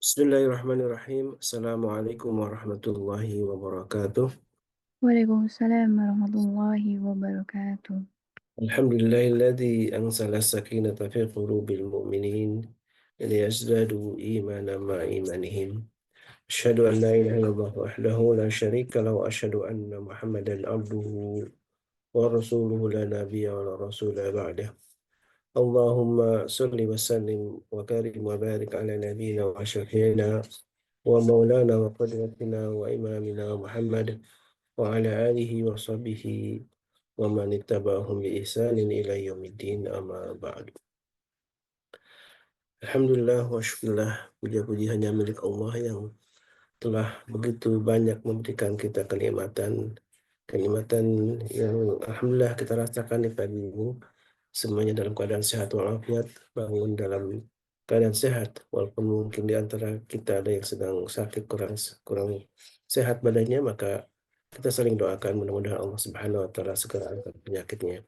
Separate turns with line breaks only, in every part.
Bismillahirrahmanirrahim. Assalamualaikum warahmatullahi wabarakatuh.
Waalaikumsalam warahmatullahi wabarakatuh.
Alhamdulillahilladzi anzala sakinata fi qulubil mu'minin liyazdadu imanan ma'a imanihim. Asyhadu an la ilaha illallah wahdahu la syarika lahu wa asyhadu anna Muhammadan abduhu wa rasuluhu la nabiyya wa la rasula ba'dah. Allahumma salli wa sallim wa karim wa barik ala nabiyyina wa syafiina wa maulana wa qudwatina wa imamina Muhammad wa ala alihi wa sahbihi wa man ittaba'ahum bi ihsanin ila yaumiddin amma ba'du. Alhamdulillah wa syukurillah, puja-puji hanya milik Allah yang telah begitu banyak memberikan kita kenikmatan yang alhamdulillah kita rasakan di pagi ini. Semuanya dalam keadaan sehat walafiat, bangun dalam keadaan sehat, walaupun mungkin di antara kita ada yang sedang sakit, kurang kurang sehat badannya, maka kita saling doakan mudah-mudahan Allah Subhanahu wa taala segera angkat penyakitnya.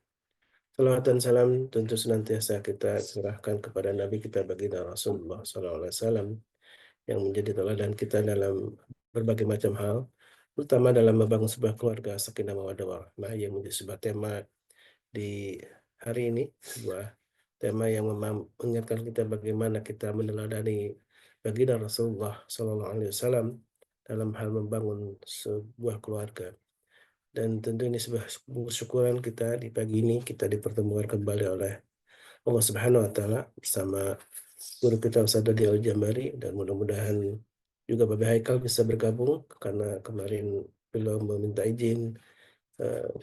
Salawat dan salam tentu senantiasa kita serahkan kepada Nabi kita baginda Rasulullah SAW yang menjadi teladan kita dalam berbagai macam hal, terutama dalam membangun sebuah keluarga sakinah mawaddah warahmah yang menjadi sebuah tema di hari ini, sebuah tema yang mengingatkan kita bagaimana kita meneladani baginda Rasulullah SAW dalam hal membangun sebuah keluarga. Dan tentu ini sebuah syukuran kita di pagi ini kita dipertemukan kembali oleh Allah Subhanahu wa taala bersama guru kita Ustaz Dodi Al-Jambari, dan mudah-mudahan juga Bapak Haikal bisa bergabung karena kemarin beliau meminta izin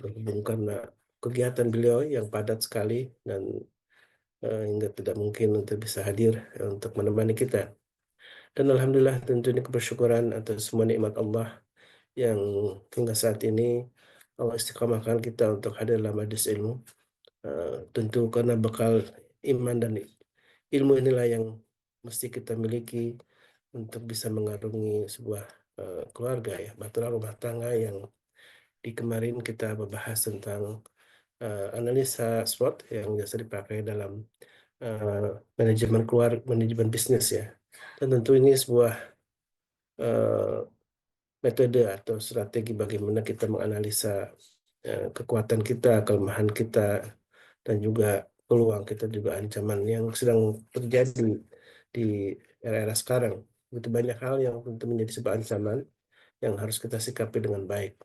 berhubung karena kegiatan beliau yang padat sekali dan hingga tidak mungkin untuk bisa hadir untuk menemani kita. Dan alhamdulillah tentu ini kebersyukuran atas semua nikmat Allah yang hingga saat ini Allah istiqamahkan kita untuk hadir dalam majlis ilmu. Tentu karena bekal iman dan ilmu inilah yang mesti kita miliki untuk bisa mengarungi sebuah keluarga, ya, bahtera rumah tangga, yang di kemarin kita membahas tentang analisa SWOT yang biasa dipakai dalam eh, manajemen bisnis, ya. Dan tentu ini sebuah eh, metode atau strategi bagaimana kita menganalisa kekuatan kita, kelemahan kita, dan juga peluang kita, juga ancaman yang sedang terjadi di era-era sekarang. Begitu banyak hal yang tentu menjadi sebuah ancaman yang harus kita sikapi dengan baik.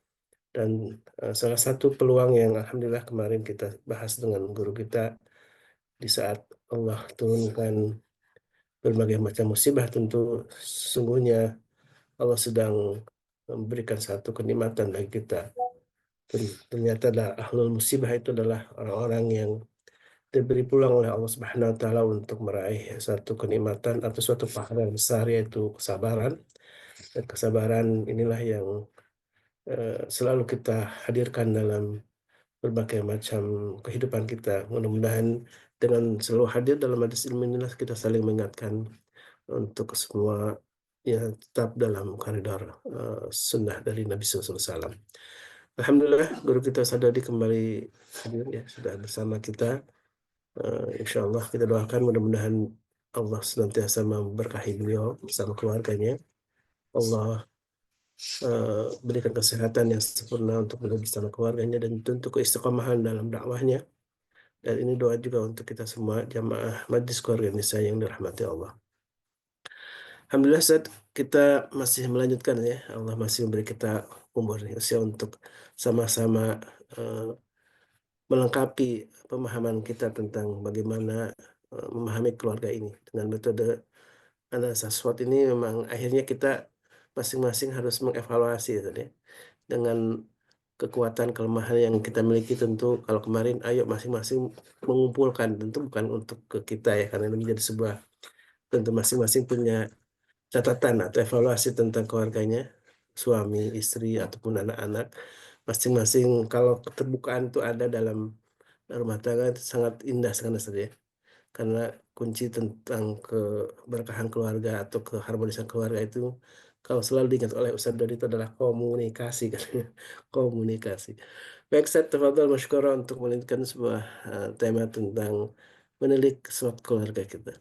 Dan salah satu peluang yang alhamdulillah kemarin kita bahas dengan guru kita, di saat Allah turunkan berbagai macam musibah, tentu sesungguhnya Allah sedang memberikan satu kenikmatan bagi kita. Dan ternyata adalah ahlul musibah itu adalah orang-orang yang diberi peluang oleh Allah Subhanahu wa taala untuk meraih satu kenikmatan atau suatu pahala yang besar, yaitu kesabaran. Dan kesabaran inilah yang selalu kita hadirkan dalam berbagai macam kehidupan kita. Mudah-mudahan dengan selalu hadir dalam majlis ilmu inilah kita saling mengingatkan untuk semua ya tetap dalam koridor sunnah dari Nabi SAW. Alhamdulillah, guru kita Sadadi kembali hadir, ya, sudah bersama kita. Insya Allah kita doakan mudah-mudahan Allah senantiasa memberkahi beliau bersama keluarganya. Allah berikan kesehatan yang sempurna untuk beliau bersama keluarganya, dan tentu keistiqomahan dalam dakwahnya. Dan ini doa juga untuk kita semua jamaah Majlis Keluarga Nisa yang dirahmati Allah. Alhamdulillah, Ustaz, kita masih melanjutkan, ya. Allah masih memberi kita umur usia untuk sama-sama eh, melengkapi pemahaman kita tentang bagaimana memahami keluarga ini dengan metode analisa SWOT ini. Memang akhirnya kita masing-masing harus mengevaluasi, Ustaz, ya, dengan kekuatan kelemahan yang kita miliki. Tentu kalau kemarin ayo masing-masing mengumpulkan, tentu bukan untuk ke kita, ya, karena ini menjadi sebuah, tentu masing-masing punya catatan atau evaluasi tentang keluarganya, suami, istri, ataupun anak-anak. Masing-masing kalau keterbukaan itu ada dalam rumah tangga, itu sangat indah sekali, Ustaz, ya. Karena kunci tentang keberkahan keluarga atau keharmonisan keluarga itu, kalau selalu diingat oleh Ustaz Dodi, itu adalah komunikasi, katanya. Komunikasi. Baik, Ustaz, tafadhol masykurah untuk melanjutkan sebuah tema tentang menilik suatu keluarga kita.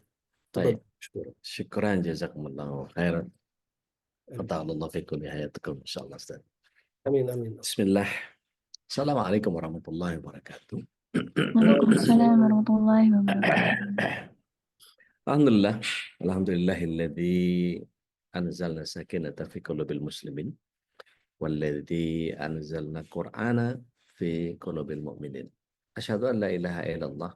Tafadhal,
Baik,
mashkura.
syukran jazakumullahu khairan.
Amin.
Fatahullah fi kulli hayatikum insyaallah Ustaz.
Amin, amin.
Bismillah. Assalamualaikum warahmatullahi wabarakatuh.
Waalaikumsalam warahmatullahi wabarakatuh.
Alhamdulillah, alhamdulillahilladzi anzalna sakinata fi qulubil muslimin walladzi anzalna qur'ana fi qulubil mu'minin. Asyhadu an la ilaha illallah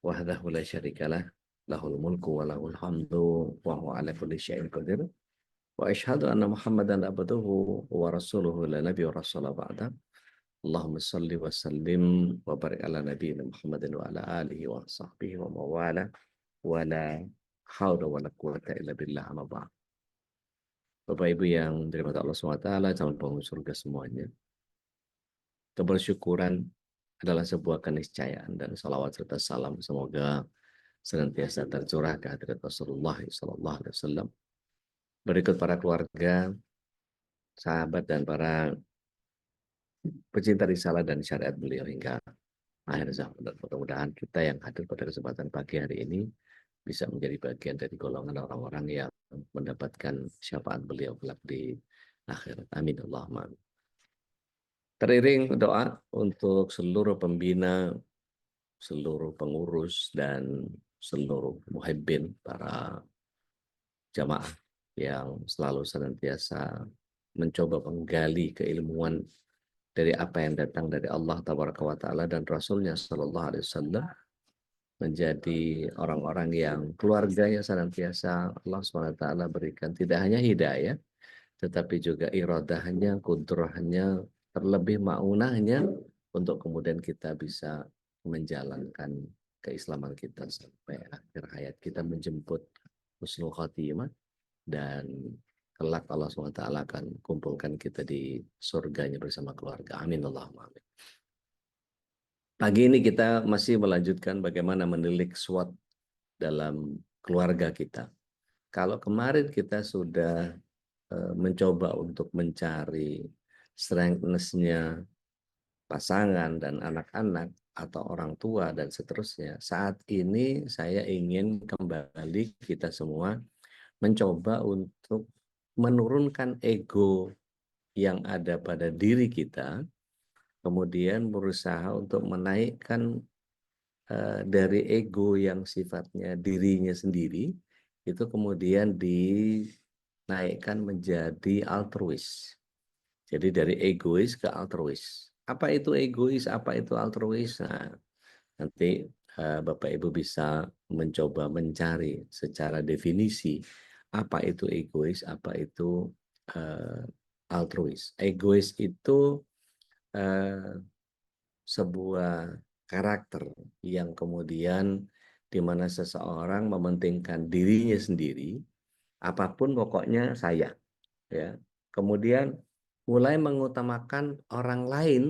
wahdahu la syarikalah lahul mulku wa lahul hamdu wa huwa ala kulli syai'in qadir. Wa asyhadu anna Muhammadan abduhu wa rasuluhu la nabiyya rasula ba'da. Allahumma salli wa sallim wa barik ala nabiyina Muhammadin wa ala alihi wa sahbihi wa mawala wa la haula wa la quwata illa billah amma ba'd. Bapak Ibu yang dirahmati Allah SWT, calon penghuni surga semuanya. Kebersyukuran adalah sebuah keniscayaan dan salawat serta salam semoga senantiasa tercurah ke hadirat Rasulullah SAW. Berikut para keluarga, sahabat dan para pecinta risalah dan syariat beliau hingga akhir zaman. Dan mudah-mudahan kita yang hadir pada kesempatan pagi hari ini bisa menjadi bagian dari golongan orang-orang yang mendapatkan syafaat beliau kelak di akhirat. Amin Allahumma amin. Teriring doa untuk seluruh pembina, seluruh pengurus dan seluruh muhibbin para jamaah yang selalu senantiasa mencoba menggali keilmuan dari apa yang datang dari Allah Tabaraka wa Ta'ala dan Rasulnya Sallallahu Alaihi Wasallam, menjadi orang-orang yang keluarganya senantiasa Allah SWT berikan tidak hanya hidayah, tetapi juga iradahnya, kudrahnya, terlebih maunahnya untuk kemudian kita bisa menjalankan keislaman kita sampai akhir hayat kita menjemput husnul khatimah dan kelak Allah SWT akan kumpulkan kita di surganya bersama keluarga. Amin Allahumma amin. Pagi ini kita masih melanjutkan bagaimana menilik SWOT dalam keluarga kita. Kalau kemarin kita sudah mencoba untuk mencari strengthness-nya pasangan dan anak-anak atau orang tua dan seterusnya, saat ini saya ingin kembali kita semua mencoba untuk menurunkan ego yang ada pada diri kita, kemudian berusaha untuk menaikkan dari ego yang sifatnya dirinya sendiri, itu kemudian dinaikkan menjadi altruis. Jadi dari egois ke altruis. Apa itu egois, apa itu altruis? Nah, nanti Bapak Ibu bisa mencoba mencari secara definisi apa itu egois, apa itu altruis. Egois itu sebuah karakter yang kemudian di mana seseorang mementingkan dirinya sendiri, apapun pokoknya saya, ya. Kemudian mulai mengutamakan orang lain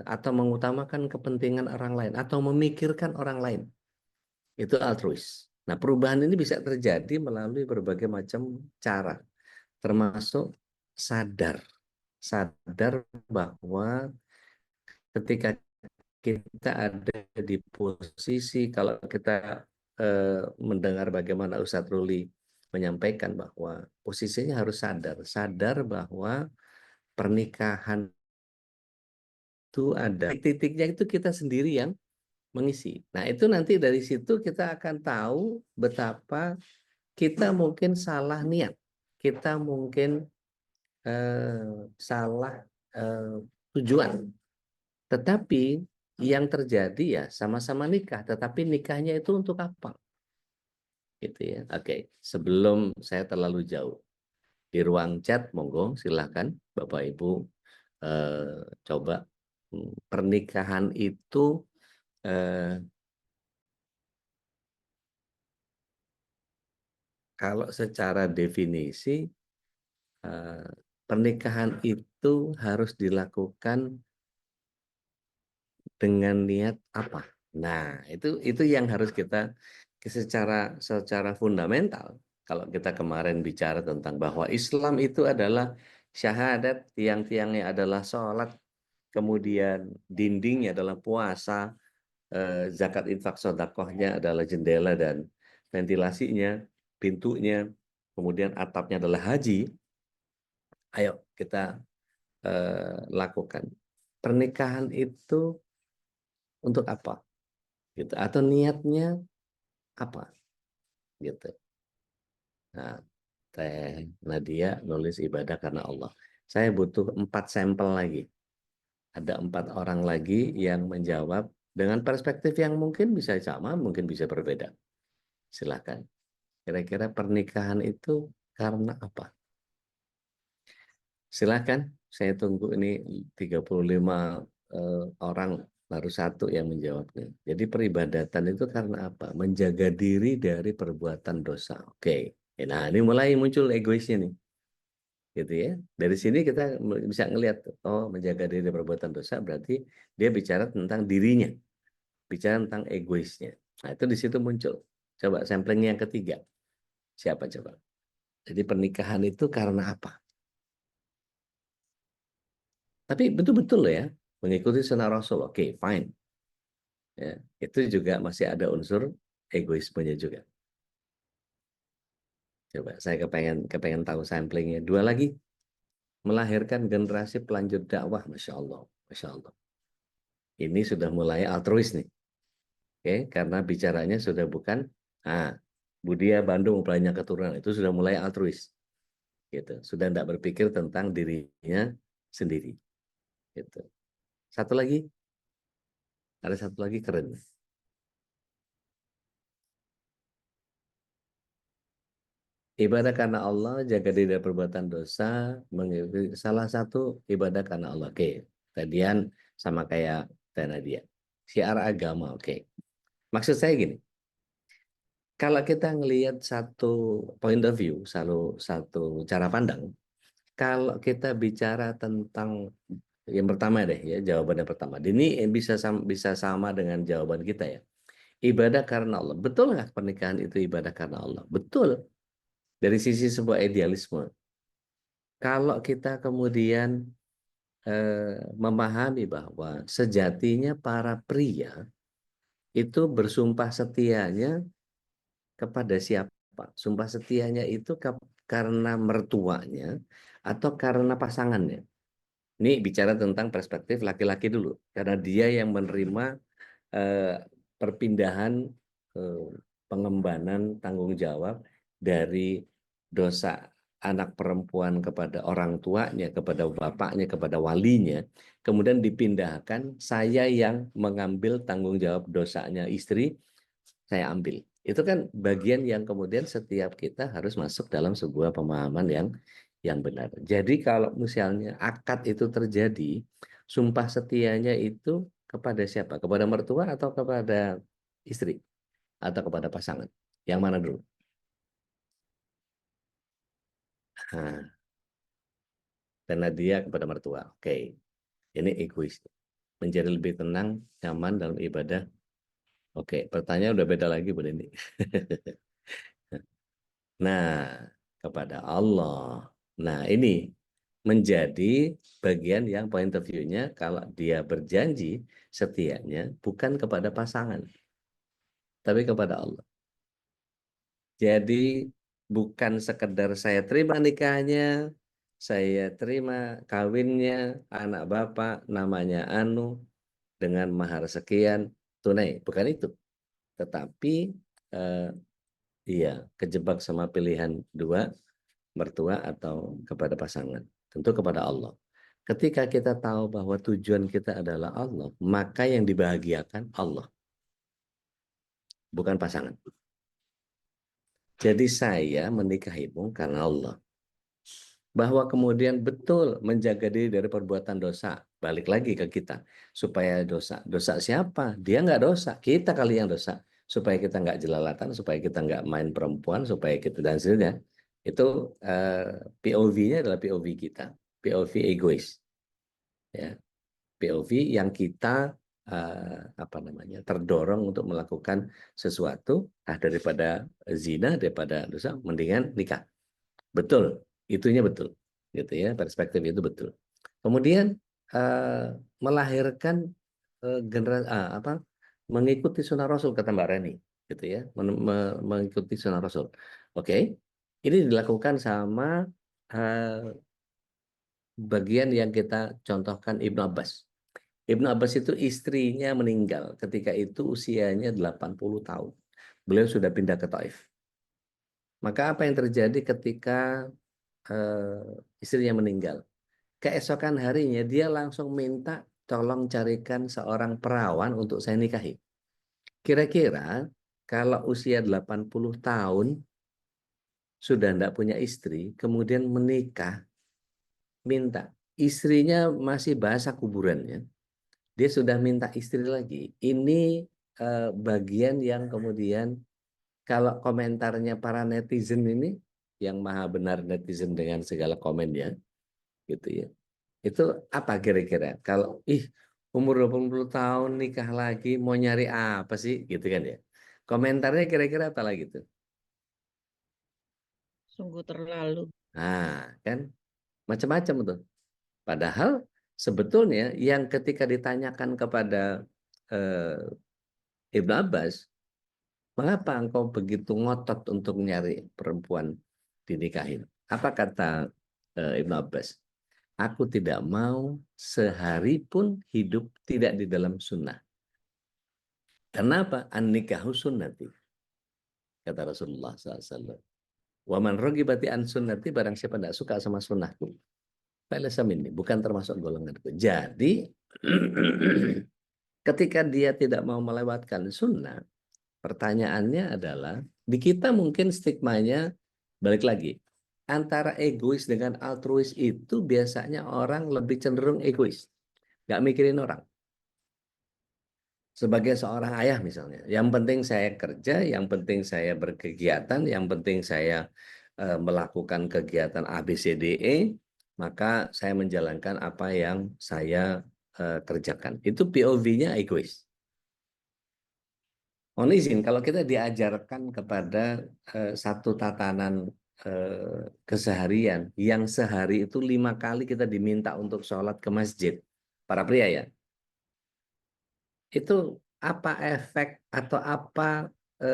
atau mengutamakan kepentingan orang lain atau memikirkan orang lain. Itu altruis. Nah, perubahan ini bisa terjadi melalui berbagai macam cara, termasuk sadar bahwa ketika kita ada di posisi, kalau kita mendengar bagaimana Ustadz Ruli menyampaikan bahwa posisinya harus sadar bahwa pernikahan itu ada titiknya, itu kita sendiri yang mengisi. Nah, itu nanti dari situ kita akan tahu betapa kita mungkin salah niat, kita mungkin salah tujuan. Tetapi yang terjadi ya sama-sama nikah, tetapi nikahnya itu untuk apa? Gitu ya. Oke, sebelum saya terlalu jauh, di ruang chat monggo silahkan Bapak Ibu coba pernikahan itu kalau secara definisi pernikahan itu harus dilakukan dengan niat apa? Nah, itu yang harus kita secara fundamental. Kalau kita kemarin bicara tentang bahwa Islam itu adalah syahadat, tiang-tiangnya adalah sholat, kemudian dindingnya adalah puasa, zakat infak sodakohnya adalah jendela dan ventilasinya, pintunya, kemudian atapnya adalah haji, ayo kita lakukan. Pernikahan itu untuk apa? Gitu. Atau niatnya apa? Gitu. Nah, Teh Nadia nulis ibadah karena Allah. Saya butuh 4 sampel lagi. Ada 4 orang lagi yang menjawab dengan perspektif yang mungkin bisa sama, mungkin bisa berbeda. Silakan. Kira-kira pernikahan itu karena apa? Silakan. Saya tunggu ini 35 orang baru 1 yang menjawabnya. Jadi peribadatan itu karena apa? Menjaga diri dari perbuatan dosa. Oke. Nah, ini mulai muncul egoisnya nih. Gitu ya. Dari sini kita bisa ngelihat, oh menjaga diri dari perbuatan dosa berarti dia bicara tentang dirinya, bicara tentang egoisnya. Nah, itu di situ muncul. Coba sampling yang ketiga. Siapa coba? Jadi pernikahan itu karena apa? Tapi betul-betul loh ya, mengikuti sunnah Rasul. Oke, fine. Ya, itu juga masih ada unsur egoismenya juga. Coba saya kepengen tahu samplingnya. 2 lagi, melahirkan generasi pelanjut dakwah, masya Allah, masya Allah. Ini sudah mulai altruis nih, oke? Karena bicaranya sudah bukan, Budia Bandung banyak keturunan, itu sudah mulai altruis, gitu. Sudah tidak berpikir tentang dirinya sendiri, gitu. Satu lagi, ada satu lagi keren. Ibadah karena Allah, jaga diri dari perbuatan dosa, mengikuti salah satu ibadah karena Allah. Oke, tadian sama kayak Nadia. Syiar agama, oke. Maksud saya gini, kalau kita ngelihat satu point of view, satu cara pandang, kalau kita bicara tentang yang pertama deh ya, jawaban yang pertama. Ini bisa sama dengan jawaban kita ya. Ibadah karena Allah. Betul nggak pernikahan itu ibadah karena Allah? Betul. Dari sisi sebuah idealisme. Kalau kita kemudian memahami bahwa sejatinya para pria itu bersumpah setianya kepada siapa? Sumpah setianya itu karena mertuanya atau karena pasangannya. Ini bicara tentang perspektif laki-laki dulu, karena dia yang menerima perpindahan pengembanan tanggung jawab dari dosa anak perempuan kepada orang tuanya, kepada bapaknya, kepada walinya, kemudian dipindahkan, saya yang mengambil tanggung jawab dosanya istri, saya ambil. Itu kan bagian yang kemudian setiap kita harus masuk dalam sebuah pemahaman yang benar. Jadi kalau misalnya akad itu terjadi, sumpah setianya itu kepada siapa? Kepada mertua atau kepada istri? Atau kepada pasangan? Yang mana dulu? Nah, karena dia kepada mertua. Oke, ini egois. Menjadi lebih tenang, nyaman dalam ibadah. Oke, pertanyaan udah beda lagi Bu Deni. Nah, kepada Allah. Nah, ini menjadi bagian yang point of view-nya kalau dia berjanji setianya bukan kepada pasangan, tapi kepada Allah. Jadi bukan sekedar saya terima nikahnya, saya terima kawinnya, anak bapak namanya Anu dengan mahar sekian tunai, bukan itu. Tetapi iya kejebak sama pilihan dua, mertua atau kepada pasangan, tentu kepada Allah. Ketika kita tahu bahwa tujuan kita adalah Allah, maka yang dibahagiakan Allah, bukan pasangan. Jadi saya menikahimu karena Allah. Bahwa kemudian betul menjaga diri dari perbuatan dosa. Balik lagi ke kita. Supaya dosa. Dosa siapa? Dia nggak dosa. Kita kali yang dosa. Supaya kita nggak jelalatan, supaya kita nggak main perempuan, supaya kita dan seterusnya. Itu POV-nya adalah POV kita. POV egois. Ya. POV yang kita terdorong untuk melakukan sesuatu daripada zina, daripada dosa, mendingan nikah. Betul, itunya betul, gitu ya, perspektif itu betul. Kemudian melahirkan generasi mengikuti sunnah Rasul kata Mbak Reni. gitu ya, mengikuti sunnah Rasul. Oke, ini dilakukan sama bagian yang kita contohkan Ibnu Abbas. Ibnu Abbas itu istrinya meninggal ketika itu usianya 80 tahun. Beliau sudah pindah ke Taif. Maka apa yang terjadi ketika istrinya meninggal? Keesokan harinya dia langsung minta tolong carikan seorang perawan untuk saya nikahi. Kira-kira kalau usia 80 tahun sudah tidak punya istri, kemudian menikah, minta. Istrinya masih basah kuburannya, dia sudah minta istri lagi. Ini bagian yang kemudian kalau komentarnya para netizen ini, yang maha benar netizen dengan segala komennya, gitu ya. Itu apa kira-kira? Kalau umur 20 tahun nikah lagi mau nyari apa sih gitu kan ya. Komentarnya kira-kira apa lagi tuh?
Sungguh terlalu.
Nah, kan macam-macam tuh. Padahal sebetulnya yang ketika ditanyakan kepada eh, Ibnu Abbas, mengapa engkau begitu ngotot untuk nyari perempuan dinikahin? Apa kata Ibnu Abbas? Aku tidak mau sehari pun hidup tidak di dalam sunnah. Kenapa? An-nikahu sunnati. Kata Rasulullah SAW. Wa man ragibati an sunnati, barang siapa tidak suka sama sunnahku, falaysa minni, bukan termasuk golonganku. Jadi ketika dia tidak mau melewatkan sunnah, pertanyaannya adalah, di kita mungkin stigmanya, balik lagi, antara egois dengan altruis itu biasanya orang lebih cenderung egois. Nggak mikirin orang. Sebagai seorang ayah misalnya, yang penting saya kerja, yang penting saya berkegiatan, yang penting saya melakukan kegiatan A, B, C, D, E, maka saya menjalankan apa yang saya kerjakan. Itu POV-nya egois. Mohon izin, kalau kita diajarkan kepada satu tatanan keseharian, yang sehari itu 5 kali kita diminta untuk sholat ke masjid, para pria ya, itu apa efek atau apa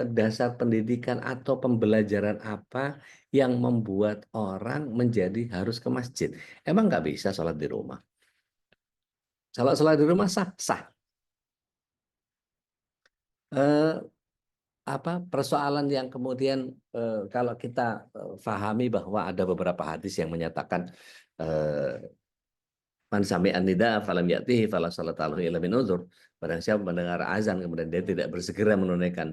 dasar pendidikan atau pembelajaran apa yang membuat orang menjadi harus ke masjid? Emang nggak bisa sholat di rumah? Sholat di rumah sah, sah. Persoalan yang kemudian kalau kita pahami bahwa ada beberapa hadis yang menyatakan man sami'an nida falam ya'tihi fala salatahu illa min uzur. Barang siapa mendengar azan kemudian dia tidak bersegera menunaikan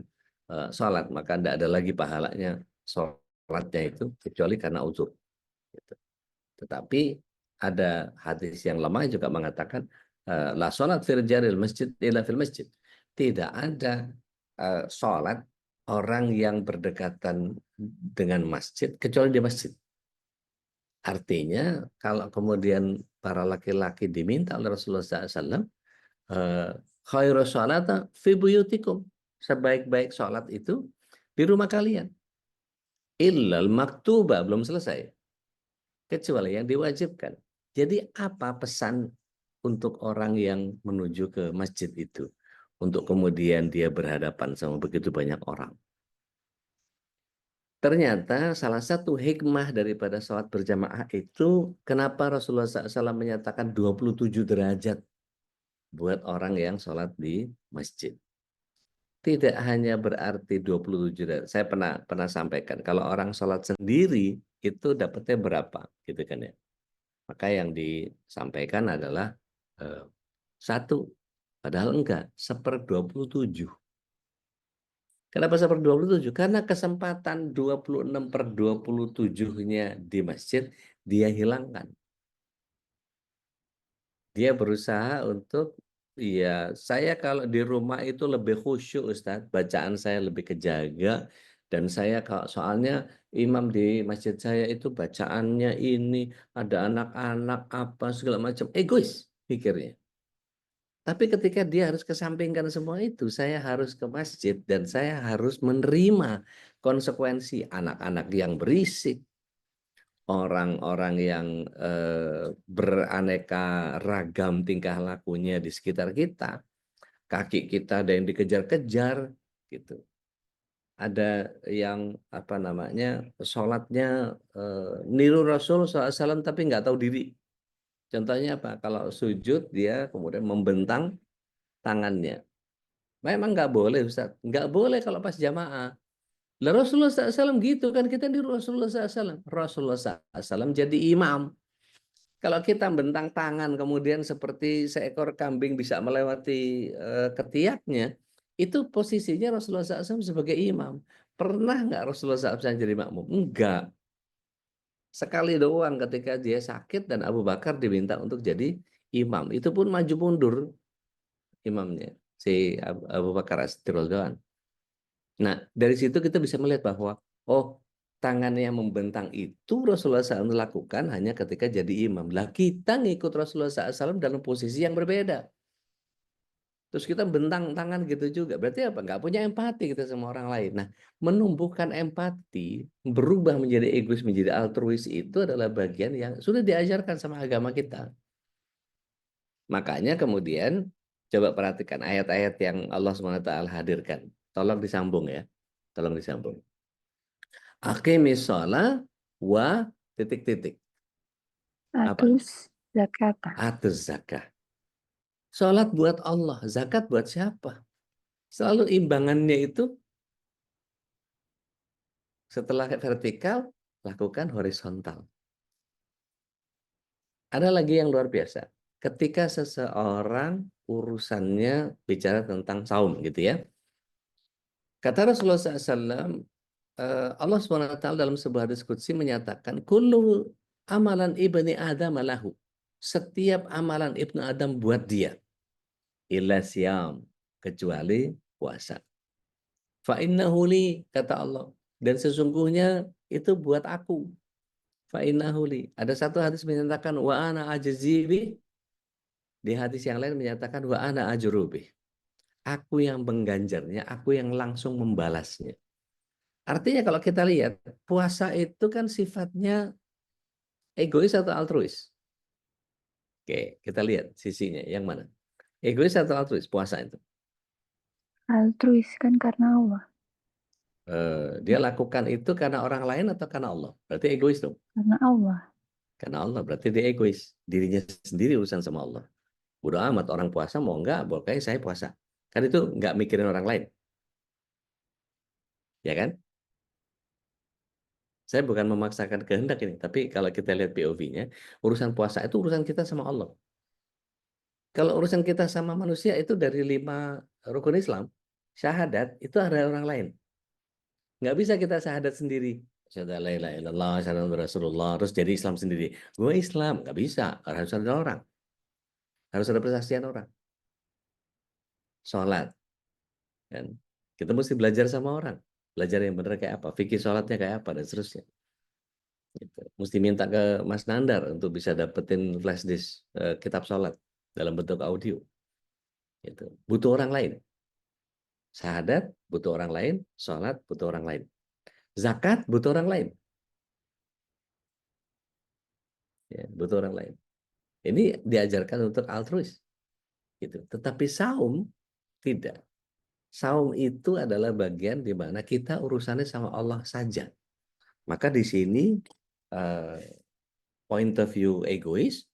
salat, maka tidak ada lagi pahalanya salatnya itu kecuali karena uzur. Gitu. Tetapi ada hadis yang lemah juga mengatakan la salat fil jaril masjid illa fil masjid. Tidak ada salat orang yang berdekatan dengan masjid kecuali di masjid. Artinya kalau kemudian para laki-laki diminta oleh Rasulullah SAW, khairu sholata fi buyutikum, sebaik-baik sholat itu di rumah kalian. Illal maktuba, belum selesai. Kecuali yang diwajibkan. Jadi apa pesan untuk orang yang menuju ke masjid itu? Untuk kemudian dia berhadapan sama begitu banyak orang. Ternyata salah satu hikmah daripada sholat berjamaah itu, kenapa Rasulullah SAW menyatakan 27 derajat buat orang yang sholat di masjid. Tidak hanya berarti 27 derajat. Saya pernah sampaikan, kalau orang sholat sendiri itu dapatnya berapa, gitu kan ya. Maka yang disampaikan adalah 1, padahal enggak, 1/27. Kenapa 1/27? Karena kesempatan 26/27-nya di masjid dia hilangkan. Dia berusaha untuk, ya saya kalau di rumah itu lebih khusyuk Ustadz, bacaan saya lebih kejaga, dan saya kalau soalnya imam di masjid saya itu bacaannya ini, ada anak-anak apa segala macam, egois pikirnya. Tapi ketika dia harus kesampingkan semua itu, saya harus ke masjid dan saya harus menerima konsekuensi anak-anak yang berisik, orang-orang yang beraneka ragam tingkah lakunya di sekitar kita, kaki kita ada yang dikejar-kejar, gitu. ada yang apa namanya sholatnya niru Rasul SAW tapi nggak tahu diri. Contohnya apa? Kalau sujud dia kemudian membentang tangannya. Memang nggak boleh Ustaz. Nggak boleh kalau pas jamaah. Lah Rasulullah SAW gitu kan, kita niru Rasulullah SAW. Rasulullah SAW jadi imam. Kalau kita bentang tangan kemudian seperti seekor kambing bisa melewati ketiaknya, itu posisinya Rasulullah SAW sebagai imam. Pernah nggak Rasulullah SAW jadi makmum? Enggak. Sekali doang ketika dia sakit dan Abu Bakar diminta untuk jadi imam. Itu pun maju mundur imamnya, si Abu Bakar As-Siddiq. Nah, dari situ kita bisa melihat bahwa, oh, tangannya yang membentang itu Rasulullah SAW lakukan hanya ketika jadi imam. Lah kita ngikut Rasulullah SAW dalam posisi yang berbeda. Terus kita bentang tangan gitu juga. Berarti apa? Nggak punya empati kita sama orang lain. Nah, menumbuhkan empati, berubah menjadi egois, menjadi altruis itu adalah bagian yang sudah diajarkan sama agama kita. Makanya kemudian, coba perhatikan ayat-ayat yang Allah SWT hadirkan. Tolong disambung ya. Tolong disambung. Aqimis shalah wa titik-titik. Apa?
Atus zakata.
Atuz zakah. Sholat buat Allah, zakat buat siapa? Selalu imbangannya itu setelah vertikal, lakukan horizontal. Ada lagi yang luar biasa. Ketika seseorang urusannya bicara tentang saum gitu ya. Kata Rasulullah SAW, Allah SWT dalam sebuah hadis qudsi menyatakan, kullu amalan ibni Adam lahu. Setiap amalan ibnu Adam buat dia. Illa siyam. Kecuali puasa. Fa innahu li, kata Allah. Dan sesungguhnya itu buat aku. Fa innahu li. Ada satu hadis menyatakan wa ana ajzibi. Di hadis yang lain menyatakan wa ana ajrubi. Aku yang mengganjarnya, aku yang langsung membalasnya. Artinya kalau kita lihat, puasa itu kan sifatnya egois atau altruis? Oke, kita lihat sisinya. Yang mana? Egois atau altruis puasa itu?
Altruis kan karena Allah.
Dia lakukan itu karena orang lain atau karena Allah? Berarti egois dong.
Karena Allah.
Karena Allah, berarti dia egois. Dirinya sendiri urusan sama Allah. Bodo amat orang puasa mau enggak, boleh saya puasa. Kan itu enggak mikirin orang lain. Ya kan? Saya bukan memaksakan kehendak ini, tapi kalau kita lihat POV-nya, urusan puasa itu urusan kita sama Allah. Kalau urusan kita sama manusia itu dari 5 rukun Islam, syahadat itu ada orang lain. Nggak bisa kita syahadat sendiri. Asyhadu an la ilaha illallah, asyhadu anna Rasulullah, terus jadi Islam sendiri. Gue Islam, nggak bisa. Harus ada orang. Harus ada persaksian orang. Sholat. Kan? Kita mesti belajar sama orang. Belajar yang benar kayak apa. Fikih sholatnya kayak apa, dan seterusnya. Gitu. Mesti minta ke Mas Nandar untuk bisa dapetin flash disk kitab sholat dalam bentuk audio. Gitu. Butuh orang lain. Syahadat butuh orang lain. Sholat butuh orang lain. Zakat butuh orang lain. Ya, butuh orang lain. Ini diajarkan untuk altruis. Gitu. Tetapi saum tidak. Saum itu adalah bagian di mana kita urusannya sama Allah saja. Maka di sini point of view egois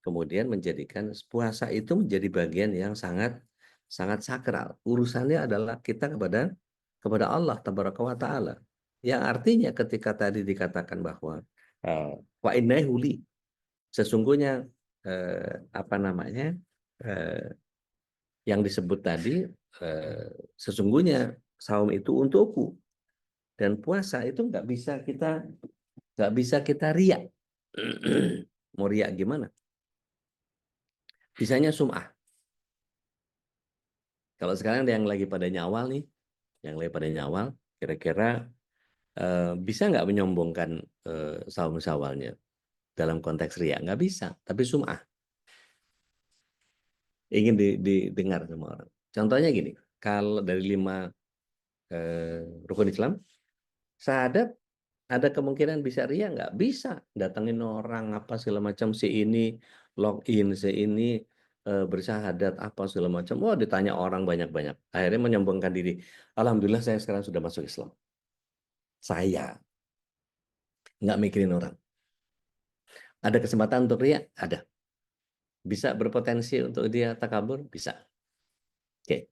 kemudian menjadikan puasa itu menjadi bagian yang sangat sangat sakral. Urusannya adalah kita kepada Allah tabaraka wa taala. Yang artinya ketika tadi dikatakan bahwa wa innahu li, sesungguhnya apa namanya yang disebut tadi sesungguhnya saum itu untukku, dan puasa itu nggak bisa kita riak. Mau riak gimana? Bisanya sum'ah. Kalau sekarang ada yang lagi pada nyawal nih, yang lagi pada nyawal, kira-kira bisa nggak menyombongkan saum syawalnya dalam konteks riak? Nggak bisa, tapi sum'ah. Ingin didengar sama orang. Contohnya gini, kalau dari 5 rukun Islam, syahadat ada kemungkinan bisa ria, nggak bisa. Datangin orang apa segala macam, si ini login, si ini bersyahadat apa segala macam. Wah, ditanya orang banyak-banyak. Akhirnya menyombongkan diri. Alhamdulillah saya sekarang sudah masuk Islam. Saya nggak mikirin orang. Ada kesempatan untuk ria? Ada. Bisa berpotensi untuk dia takabur? Bisa. Oke.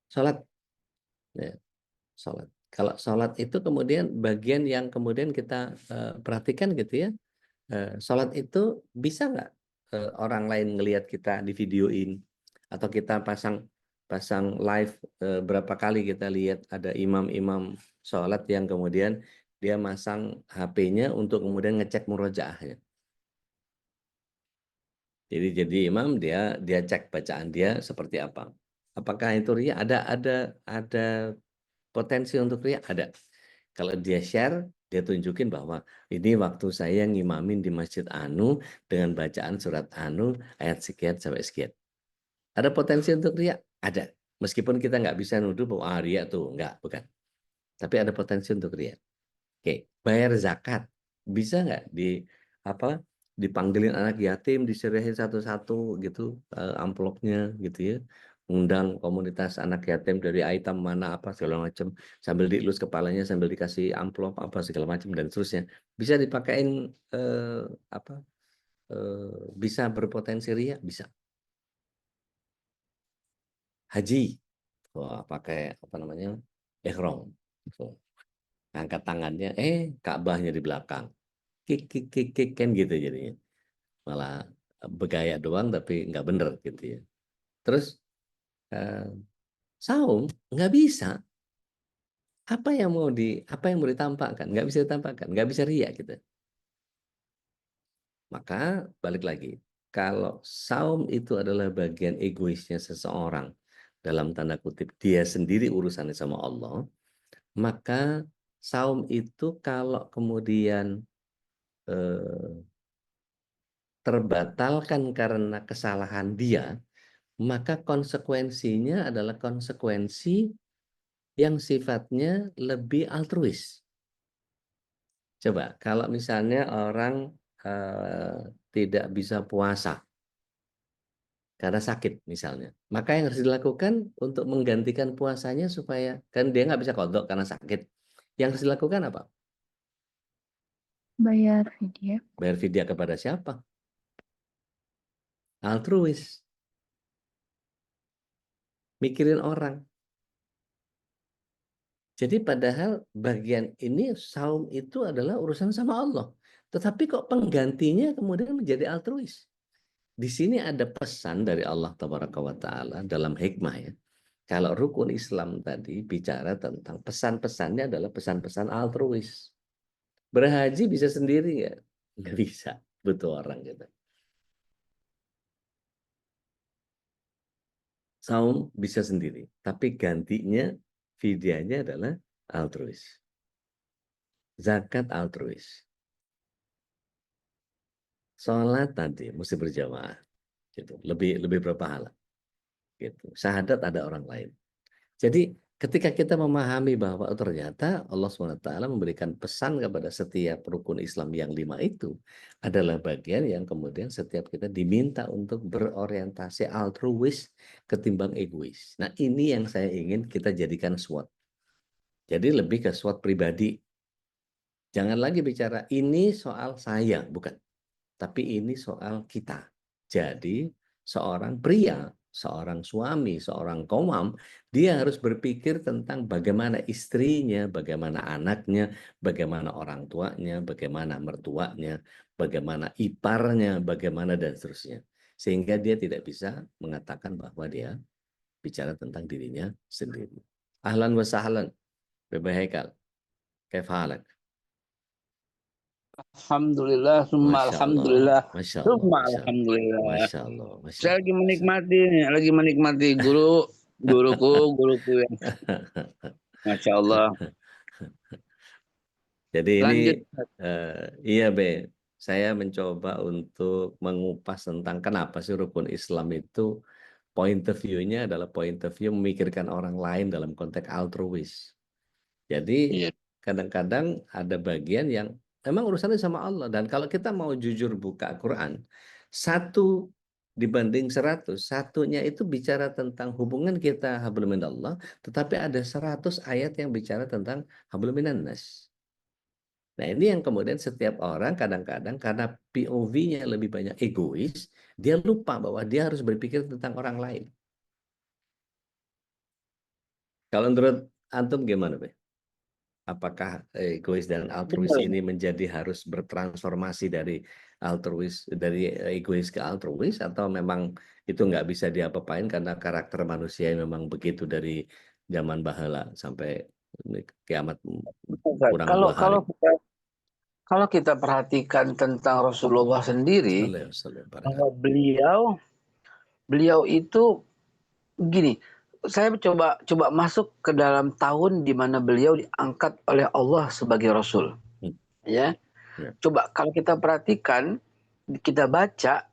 Sholat. Ya, sholat. Kalau sholat itu kemudian bagian yang kemudian kita perhatikan gitu ya. Sholat itu bisa nggak orang lain ngelihat kita di videoin atau kita pasang live berapa kali kita lihat ada imam-imam sholat yang kemudian dia masang HP-nya untuk kemudian ngecek murojaahnya. Jadi imam dia cek bacaan dia seperti apa. Apakah itu ria? Ada potensi untuk ria? Ada. Kalau dia share, dia tunjukin bahwa ini waktu saya ngimamin di Masjid Anu dengan bacaan surat Anu ayat sekian sampai sekian. Ada potensi untuk ria? Ada. Meskipun kita nggak bisa nuduh bahwa ria tuh nggak, bukan. Tapi ada potensi untuk ria. Oke, bayar zakat bisa nggak dipanggilin anak yatim, diserahin satu-satu gitu amplopnya gitu ya, undang komunitas anak yatim dari item mana apa segala macam, sambil dielus kepalanya sambil dikasih amplop apa segala macam dan seterusnya, bisa dipakein bisa berpotensi ria, bisa. Haji, wah, pakai apa namanya ihram, angkat tangannya, Ka'bahnya di belakang, kik kik kik kik kan gitu jadinya, malah bergaya doang tapi nggak bener gitu ya. Terus saum nggak bisa, apa yang mau ditampakkan nggak bisa ditampakkan, nggak bisa riak gitu. Maka balik lagi, kalau saum itu adalah bagian egoisnya seseorang, dalam tanda kutip dia sendiri urusannya sama Allah, maka saum itu kalau kemudian terbatalkan karena kesalahan dia, maka konsekuensinya adalah konsekuensi yang sifatnya lebih altruis. Coba, kalau misalnya orang tidak bisa puasa karena sakit misalnya, maka yang harus dilakukan untuk menggantikan puasanya supaya, kan dia nggak bisa qadha karena sakit, yang harus dilakukan apa?
Bayar fidyah.
Bayar fidyah kepada siapa? Altruis. Mikirin orang. Jadi padahal bagian ini saum itu adalah urusan sama Allah. Tetapi kok penggantinya kemudian menjadi altruis. Di sini ada pesan dari Allah Tabaraka wa Ta'ala dalam hikmah ya. Kalau rukun Islam tadi bicara tentang pesan-pesannya adalah pesan-pesan altruis. Berhaji bisa sendiri nggak? Nggak bisa. Butuh orang gitu. Saum bisa sendiri. Tapi gantinya fidyahnya adalah altruis. Zakat altruis. Sholat tadi mesti berjamaah, gitu. Lebih berpahala, gitu. Syahadat ada orang lain. Jadi ketika kita memahami bahwa ternyata Allah SWT memberikan pesan kepada setiap rukun Islam yang 5 itu adalah bagian yang kemudian setiap kita diminta untuk berorientasi altruis ketimbang egois. Nah ini yang saya ingin kita jadikan SWOT. Jadi lebih ke SWOT pribadi. Jangan lagi bicara ini soal saya, bukan. Tapi ini soal kita. Jadi seorang pria, seorang suami, seorang komam, dia harus berpikir tentang bagaimana istrinya, bagaimana anaknya, bagaimana orang tuanya, bagaimana mertuanya, bagaimana iparnya, bagaimana dan seterusnya. Sehingga dia tidak bisa mengatakan bahwa dia bicara tentang dirinya sendiri. Ahlan wa sahlan, Bebe Haikal. Kaif halak?
Alhamdulillah, summa
Masya Allah,
alhamdulillah,
Masya Allah,
summa
Masya Allah,
alhamdulillah.
Masya Allah, Masya
Saya
Allah.
lagi menikmati guruku yang Masya Allah.
Jadi ini
Lanjut.
iya Be, saya mencoba untuk mengupas tentang kenapa sih rukun Islam itu point of view-nya adalah point of view memikirkan orang lain dalam konteks altruis. Jadi
Iya.
kadang-kadang ada bagian yang memang urusannya sama Allah, dan kalau kita mau jujur buka Quran, satu dibanding 100. Satunya itu bicara tentang hubungan kita hablum minallah, tetapi ada 100 ayat yang bicara tentang hablum minan nas. Nah, ini yang kemudian setiap orang kadang-kadang karena POV-nya lebih banyak egois, dia lupa bahwa dia harus berpikir tentang orang lain. Kalau menurut antum gimana, Be? Apakah egois dan altruis
Betul.
ini menjadi harus bertransformasi dari egois ke altruis, atau memang itu nggak bisa diapa-apain karena karakter manusia yang memang begitu dari zaman baheula sampai kiamat kurang
Kalau
2 hari.
kalau kita perhatikan tentang Rasulullah sendiri,
Sallallahu alaihi wasallam.
bahwa beliau itu gini, saya coba masuk ke dalam tahun di mana beliau diangkat oleh Allah sebagai Rasul.
Hmm.
Ya,
Ya.
coba kalau kita perhatikan, kita baca,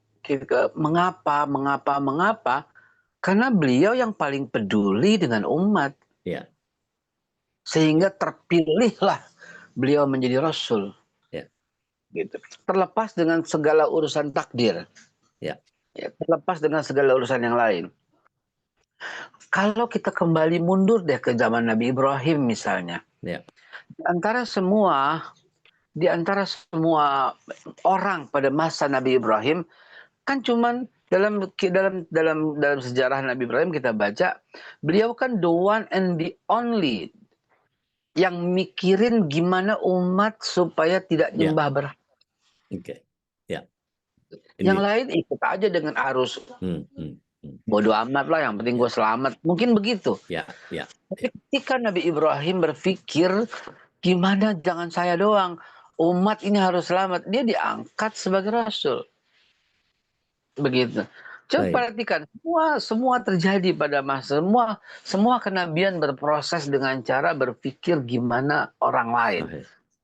mengapa? Karena beliau yang paling peduli dengan umat.
Ya.
Sehingga terpilihlah beliau menjadi Rasul.
Ya.
Gitu. Terlepas dengan segala urusan takdir.
Ya.
Ya, terlepas dengan segala urusan yang lain. Kalau kita kembali mundur deh ke zaman Nabi Ibrahim misalnya.
Ya.
Di antara semua orang pada masa Nabi Ibrahim, kan cuman dalam sejarah Nabi Ibrahim kita baca, beliau kan the one and the only yang mikirin gimana umat supaya tidak
Ya.
nyembah berhala.
Oke. Ya.
Yang
Ini.
lain ikut aja dengan arus. Bodoh amat lah, yang penting gue selamat. Mungkin begitu.
Ya.
Tapi ketika Nabi Ibrahim berpikir, gimana jangan saya doang, umat ini harus selamat, dia diangkat sebagai Rasul. Begitu. Coba
Baik.
perhatikan, semua terjadi pada masa, semua kenabian berproses dengan cara berpikir gimana orang lain.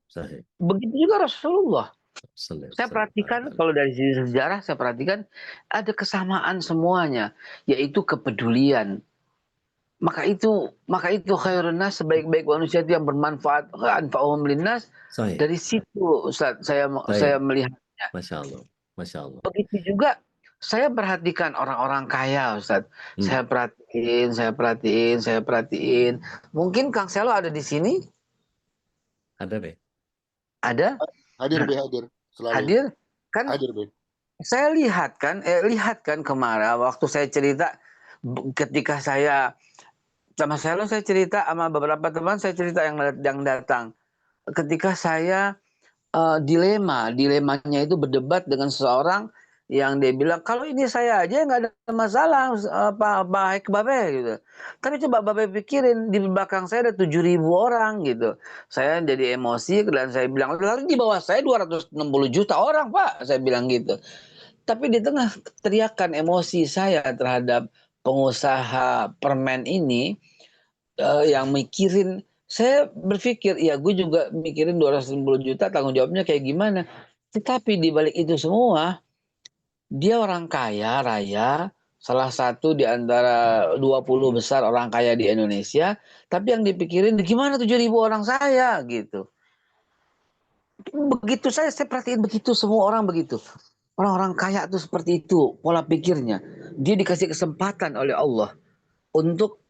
Sahih.
Begitu juga Rasulullah.
Sallallahu
Saya perhatikan,
alaihi
kalau dari sisi sejarah saya perhatikan ada kesamaan semuanya, yaitu kepedulian. Maka itu khairun nas, sebaik-baik manusia itu yang bermanfaat, anfa'uhum linnas.
Sahih.
Dari situ Ustaz saya melihatnya.
Masya Allah.
Begitu juga saya perhatikan orang-orang kaya, Ustaz. Saya perhatiin. Mungkin Kang Selo ada di sini?
Ada, Be?
Ada?
Hadir, Be, hadir. Selalu.
Hadir? Kan
Hadir, Be.
saya lihat kan kemarin waktu saya cerita, ketika saya sama Selo, saya cerita sama beberapa teman, saya cerita yang datang. Ketika saya dilemanya itu berdebat dengan seseorang yang dia bilang, kalau ini saya aja nggak ada masalah, baik Babe gitu. Tapi coba Babe pikirin, di belakang saya ada 7.000 orang gitu. Saya jadi emosi dan saya bilang, lalu di bawah saya 260 juta orang, Pak. Saya bilang gitu. Tapi di tengah teriakan emosi saya terhadap pengusaha permen ini, yang mikirin, saya berpikir, ya gue juga mikirin 260 juta, tanggung jawabnya kayak gimana. Tetapi di balik itu semua, dia orang kaya raya, salah satu di antara 20 besar orang kaya di Indonesia, tapi yang dipikirin gimana 7.000 orang saya gitu. Begitu saya perhatiin begitu, semua orang begitu. Orang-orang kaya itu seperti itu pola pikirnya. Dia dikasih kesempatan oleh Allah untuk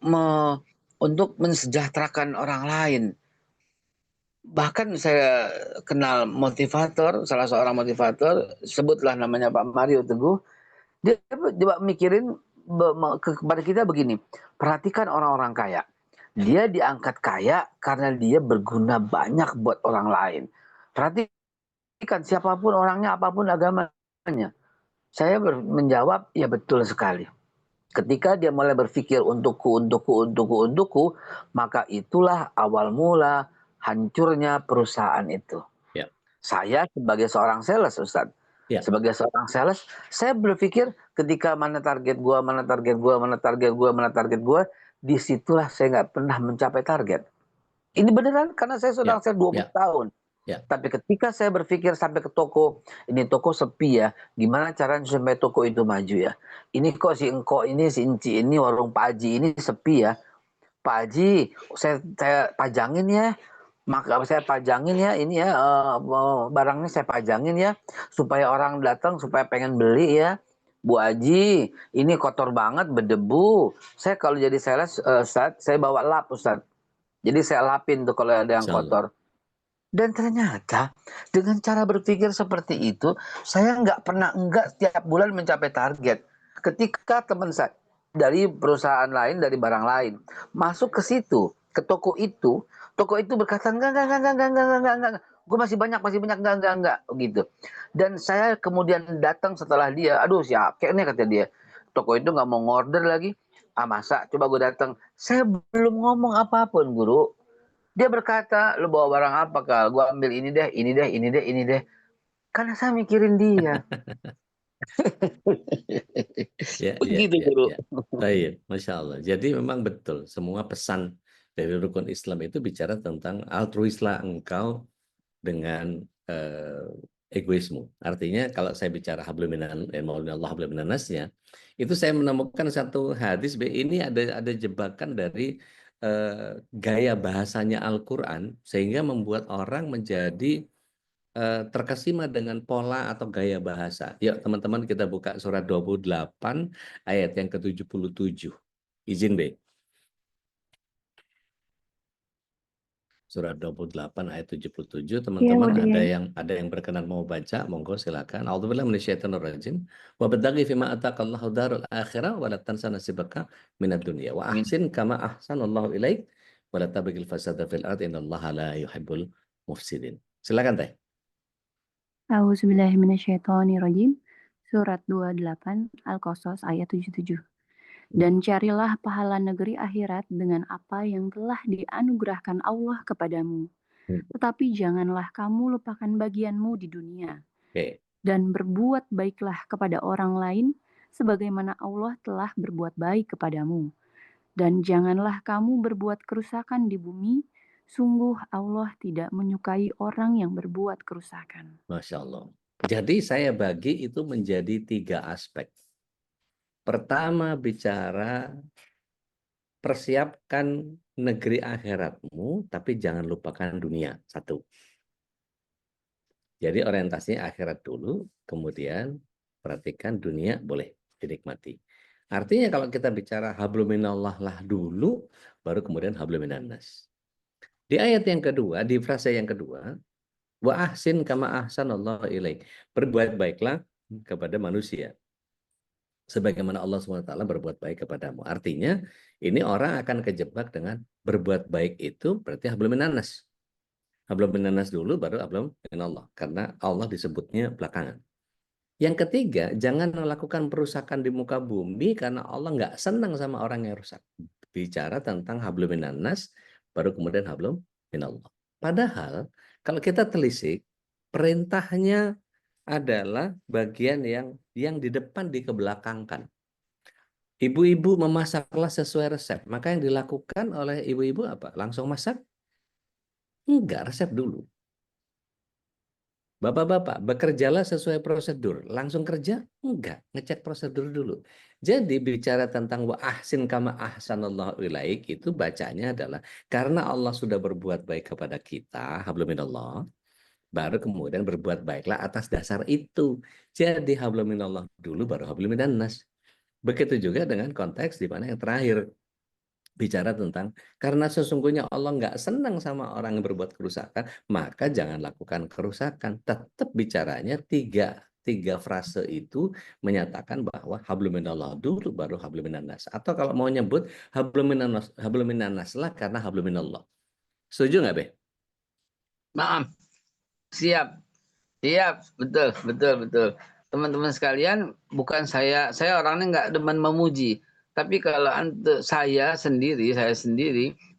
mensejahterakan orang lain. Bahkan saya kenal motivator, salah seorang motivator, sebutlah namanya Pak Mario Teguh. Dia coba mikirin kepada kita begini, perhatikan orang-orang kaya. Dia diangkat kaya karena dia berguna banyak buat orang lain. Perhatikan siapapun orangnya, apapun agamanya. Saya menjawab, ya betul sekali. Ketika dia mulai berpikir untukku, maka itulah awal mula hancurnya perusahaan itu.
Ya.
Saya sebagai seorang sales, Ustaz.
Ya.
Sebagai seorang sales, saya berpikir ketika mana target gua, disitulah saya nggak pernah mencapai target. Ini beneran karena saya sudah 20 tahun.
Ya.
Tapi ketika saya berpikir sampai ke toko, ini toko sepi ya, gimana caranya supaya toko itu maju ya? Ini kok si Engko ini, si Inci ini, warung Pak Haji ini sepi ya. Pak Haji, saya pajangin ya. Maka saya pajangin ya, ini ya barangnya saya pajangin ya, supaya orang datang, supaya pengen beli ya. Bu Aji, ini kotor banget, berdebu. Saya kalau jadi sales, Ustaz, saya bawa lap, Ustaz. Jadi saya lapin tuh kalau ada yang
Insya Allah.
kotor. Dan ternyata dengan cara berpikir seperti itu, saya nggak pernah enggak setiap bulan mencapai target. Ketika teman saya dari perusahaan lain, dari barang lain, masuk ke situ, ke toko itu berkata enggak, gue masih banyak, enggak, gitu. Dan saya kemudian datang setelah dia, aduh siap, kayaknya kata dia, toko itu nggak mau ngorder lagi. Ah masa, coba gue datang, saya belum ngomong apapun guru. Dia berkata, lu bawa barang apa Kal? Gua ambil ini deh, ini deh, ini deh, ini deh. Karena saya mikirin dia.
Ya, ya,
Begitu
ya,
guru.
ya. Baik, Masya Allah. Jadi memang betul, semua pesan dari rukun Islam itu bicara tentang altruislah engkau dengan egoisme. Artinya kalau saya bicara hablum minallah hablum minannasnya, itu saya menemukan satu hadis, ini ada jebakan dari gaya bahasanya Al-Quran, sehingga membuat orang menjadi terkesima dengan pola atau gaya bahasa. Yuk teman-teman kita buka surat 28 ayat yang ke-77. Izin B. Surat 28 ayat 77,
Iya,
teman-teman
udah ya.
ada yang berkenan mau baca, monggo silakan. A'udzubillahi minasyaitonirrajim. Wa badaghi fima ataqallahu darul akhirah wa la tansa nasibaka minad dunya wa ahsin kama ahsanallahu ilaik wa la tabghil fasada fil ardi innallaha la yuhibbul mufsidin. Silakan Teh.
Auzubillahiminasyaitonirrajim. Surat 28 Al-Qasas ayat 77. Dan carilah pahala negeri akhirat dengan apa yang telah dianugerahkan Allah kepadamu. Tetapi janganlah kamu lupakan bagianmu di dunia.
Oke.
Dan berbuat baiklah kepada orang lain sebagaimana Allah telah berbuat baik kepadamu. Dan janganlah kamu berbuat kerusakan di bumi. Sungguh Allah tidak menyukai orang yang berbuat kerusakan.
Masya Allah. Jadi saya bagi itu menjadi 3 aspek. Pertama bicara persiapkan negeri akhiratmu, tapi jangan lupakan dunia. 1. Jadi orientasinya akhirat dulu, kemudian perhatikan dunia boleh dinikmati. Artinya kalau kita bicara hablum minallah lah dulu, baru kemudian hablum minannas. Di ayat yang kedua, di frase yang kedua, wa ahsin kama ahsanallahu ilaik. Berbuat baiklah kepada manusia sebagaimana Allah SWT berbuat baik kepadamu. Artinya ini orang akan kejebak dengan berbuat baik itu berarti hablum minannas. Hablum minannas dulu baru hablum minallah, karena Allah disebutnya belakangan. Yang ketiga, jangan melakukan perusakan di muka bumi karena Allah nggak senang sama orang yang rusak. Bicara tentang hablum minannas baru kemudian hablum minallah. Padahal kalau kita telisik, perintahnya adalah bagian yang di depan dikebelakangkan. Ibu-ibu memasaklah sesuai resep. Maka yang dilakukan oleh ibu-ibu apa? Langsung masak? Enggak, resep dulu. Bapak-bapak, bekerjalah sesuai prosedur. Langsung kerja? Enggak, ngecek prosedur dulu. Jadi bicara tentang wa ahsin kama ahsanallahu ilaik, itu bacanya adalah karena Allah sudah berbuat baik kepada kita, hablum minallah, baru kemudian berbuat baiklah atas dasar itu. Jadi hablum minallah dulu baru hablum minannas. Begitu juga dengan konteks di mana yang terakhir bicara tentang karena sesungguhnya Allah nggak senang sama orang yang berbuat kerusakan, maka jangan lakukan kerusakan. Tetap bicaranya tiga frase itu menyatakan bahwa hablum minallah dulu baru hablum minannas. Atau kalau mau nyebut hablum minannas lah karena hablum minallah. Setuju nggak, Be?
Maaf, siap. Siap, betul. Teman-teman sekalian, bukan saya orangnya nggak demen memuji. Tapi kalau saya sendiri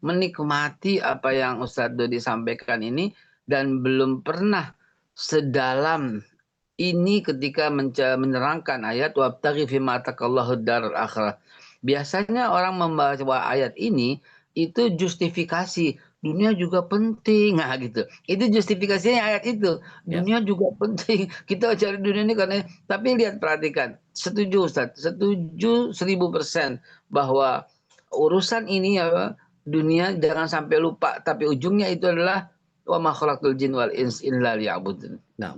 menikmati apa yang Ustadz Dodi sampaikan ini dan belum pernah sedalam ini ketika menerangkan ayat wabtaghi fima ataqallahu darul akhirah. Biasanya orang membaca ayat ini itu justifikasi dunia juga penting, nah gitu. Itu justifikasinya ayat itu. Dunia juga penting. Kita cari dunia ini karena, tapi lihat perhatikan. Setuju Ustaz, setuju 1000% bahwa urusan ini ya dunia jangan sampai lupa. Tapi ujungnya itu adalah wa ma khalaqtul jin wal ins illa liya'budun.
Nah,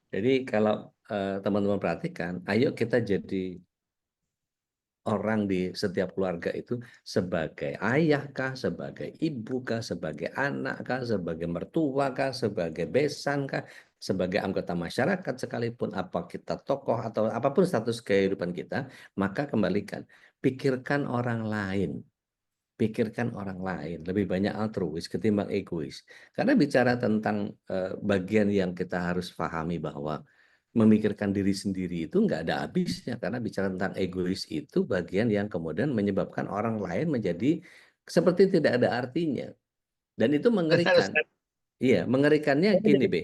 jadi kalau teman-teman perhatikan, ayo kita jadi orang di setiap keluarga itu sebagai ayah kah, sebagai ibu kah, sebagai anak kah, sebagai mertua kah, sebagai besan kah, sebagai anggota masyarakat sekalipun, apa kita tokoh atau apapun status kehidupan kita, maka kembalikan, pikirkan orang lain. Pikirkan orang lain, lebih banyak altruis ketimbang egois. Karena bicara tentang bagian yang kita harus pahami bahwa memikirkan diri sendiri itu nggak ada habisnya, karena bicara tentang egois itu bagian yang kemudian menyebabkan orang lain menjadi seperti tidak ada artinya. Dan itu
Benar,
mengerikan.
Ustaz.
Iya, mengerikannya gini, Be.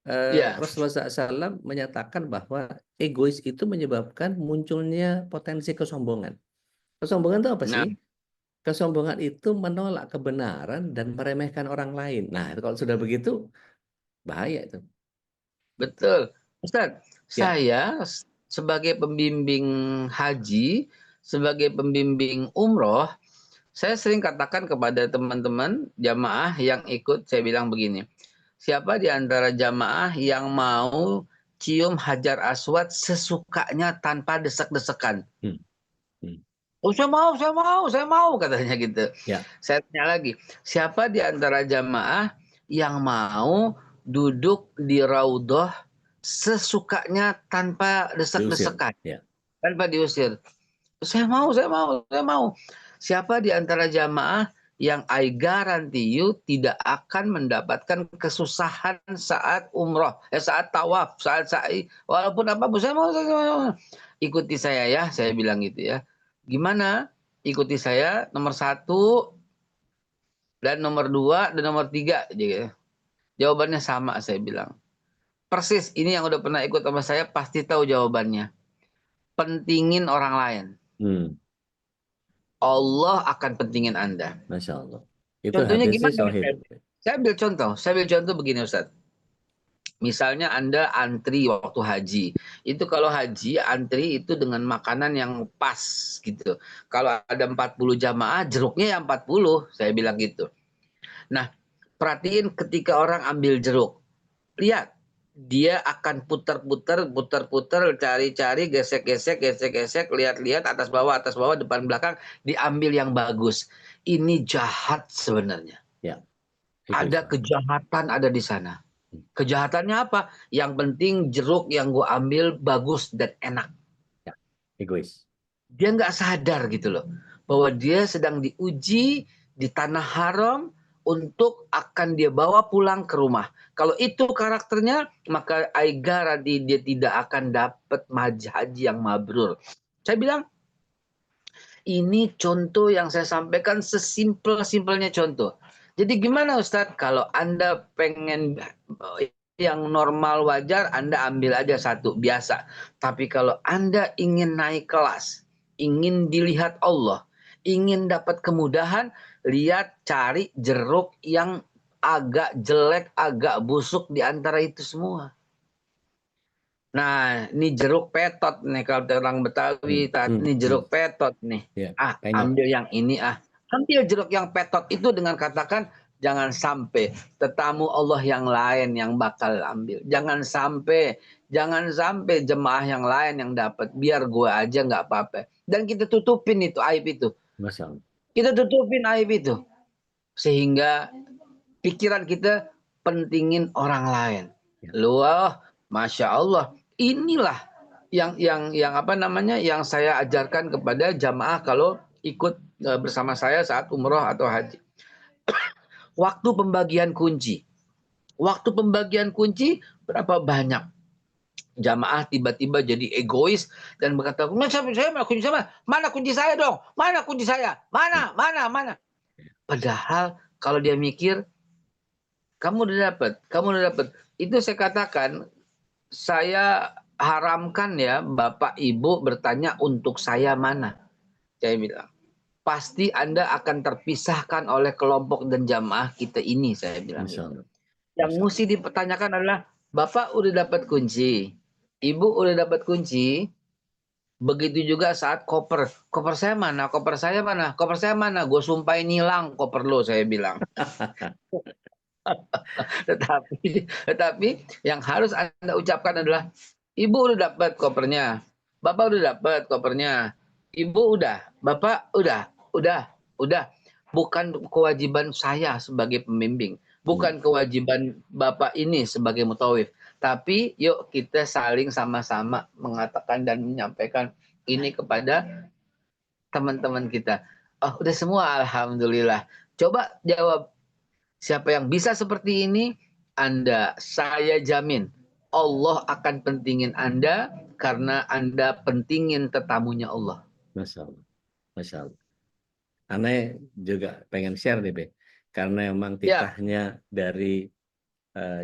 Ya,
Rasulullah SAW menyatakan bahwa egois itu menyebabkan munculnya potensi kesombongan. Kesombongan itu apa
nah,
sih? Kesombongan itu menolak kebenaran dan meremehkan orang lain. Nah, kalau sudah begitu, bahaya itu.
betul. Ustaz,
Ya,
saya sebagai pembimbing haji, sebagai pembimbing umroh, saya sering katakan kepada teman-teman jamaah yang ikut, saya bilang begini, siapa di antara jamaah yang mau cium Hajar Aswad sesukanya tanpa desek-desekan?
hmm, hmm,
Oh, saya mau, katanya gitu.
ya,
Saya tanya lagi, siapa di antara jamaah yang mau duduk di raudhah sesukanya tanpa
diusir.
desek-desekan,
Ya,
tanpa diusir? Saya mau. Siapa di antara jamaah yang I guarantee you tidak akan mendapatkan kesusahan saat umroh, saat tawaf, saat sa'i, walaupun apapun, saya mau. Ikuti saya ya, saya bilang gitu ya. Gimana? Ikuti saya, nomor 1 dan nomor 2 dan nomor 3. Gitu. Jawabannya sama, saya bilang. Persis, ini yang udah pernah ikut sama saya pasti tahu jawabannya. Pentingin orang lain.
hmm,
Allah akan pentingin Anda.
Masya Allah. Itu
Contohnya
hadisnya
gimana?
sahih.
Saya ambil contoh begini, Ustaz. Misalnya Anda antri waktu haji. Itu kalau haji, antri itu dengan makanan yang pas gitu. Kalau ada 40 jamaah, jeruknya yang 40, saya bilang gitu. Nah, perhatiin ketika orang ambil jeruk. Lihat, dia akan putar-putar, cari-cari, gesek-gesek, lihat-lihat, atas bawah, depan belakang, diambil yang bagus. Ini jahat sebenarnya.
Ya,
Ada
egois.
kejahatan ada di sana. Kejahatannya apa? Yang penting jeruk yang gue ambil bagus dan enak.
Ya, egois.
Dia nggak sadar gitu loh. Bahwa dia sedang diuji di tanah haram untuk akan dia bawa pulang ke rumah. Kalau itu karakternya, maka I guarantee dia tidak akan dapat haji yang mabrur. Saya bilang, ini contoh yang saya sampaikan sesimpel-simpelnya contoh. Jadi gimana Ustadz? Kalau Anda pengen yang normal wajar, Anda ambil aja satu, biasa. Tapi kalau Anda ingin naik kelas, ingin dilihat Allah, ingin dapat kemudahan, lihat cari jeruk yang agak jelek, agak busuk di antara itu semua. Nah, ini jeruk petot nih kalau orang Betawi, ini jeruk petot nih.
Ya,
Ambil yang ini ah. Ambil jeruk yang petot itu dengan katakan jangan sampai tetamu Allah yang lain yang bakal ambil. Jangan sampai jemaah yang lain yang dapat. Biar gua aja nggak apa-apa. Dan kita tutupin itu aib itu.
Masya Allah.
Kita tutupin aib itu. Sehingga pikiran kita pentingin orang lain. Luah, Masya Allah. Inilah yang apa namanya yang saya ajarkan kepada jamaah kalau ikut bersama saya saat umroh atau haji. Waktu pembagian kunci. Waktu pembagian kunci berapa banyak jamaah tiba-tiba jadi egois dan berkata, saya mana kunci saya? Mana kunci saya dong? Mana kunci saya? Mana? Padahal kalau dia mikir, kamu udah dapat. Itu saya katakan, saya haramkan ya Bapak Ibu bertanya untuk saya mana. Saya bilang, pasti Anda akan terpisahkan oleh kelompok dan jamaah kita ini, saya bilang.
Masya Allah.
Yang mesti dipertanyakan adalah, Bapak udah dapat kunci, Ibu udah dapat kunci, begitu juga saat koper. Koper saya mana? Gue sumpahin hilang koper lo, saya bilang. Tetapi yang harus Anda ucapkan adalah Ibu udah dapat kopernya. Bapak udah dapat kopernya. Ibu udah, Bapak udah. Bukan kewajiban saya sebagai pembimbing, bukan kewajiban Bapak ini sebagai mutawif. Tapi yuk kita saling sama-sama mengatakan dan menyampaikan ini kepada teman-teman kita. Oh, udah semua, alhamdulillah. Coba jawab, siapa yang bisa seperti ini, Anda, saya jamin Allah akan pentingin Anda karena Anda pentingin tetamunya Allah.
Masya Allah. Masya Allah. Aneh juga pengen share nih, Be. Karena memang
Ya,
titahnya dari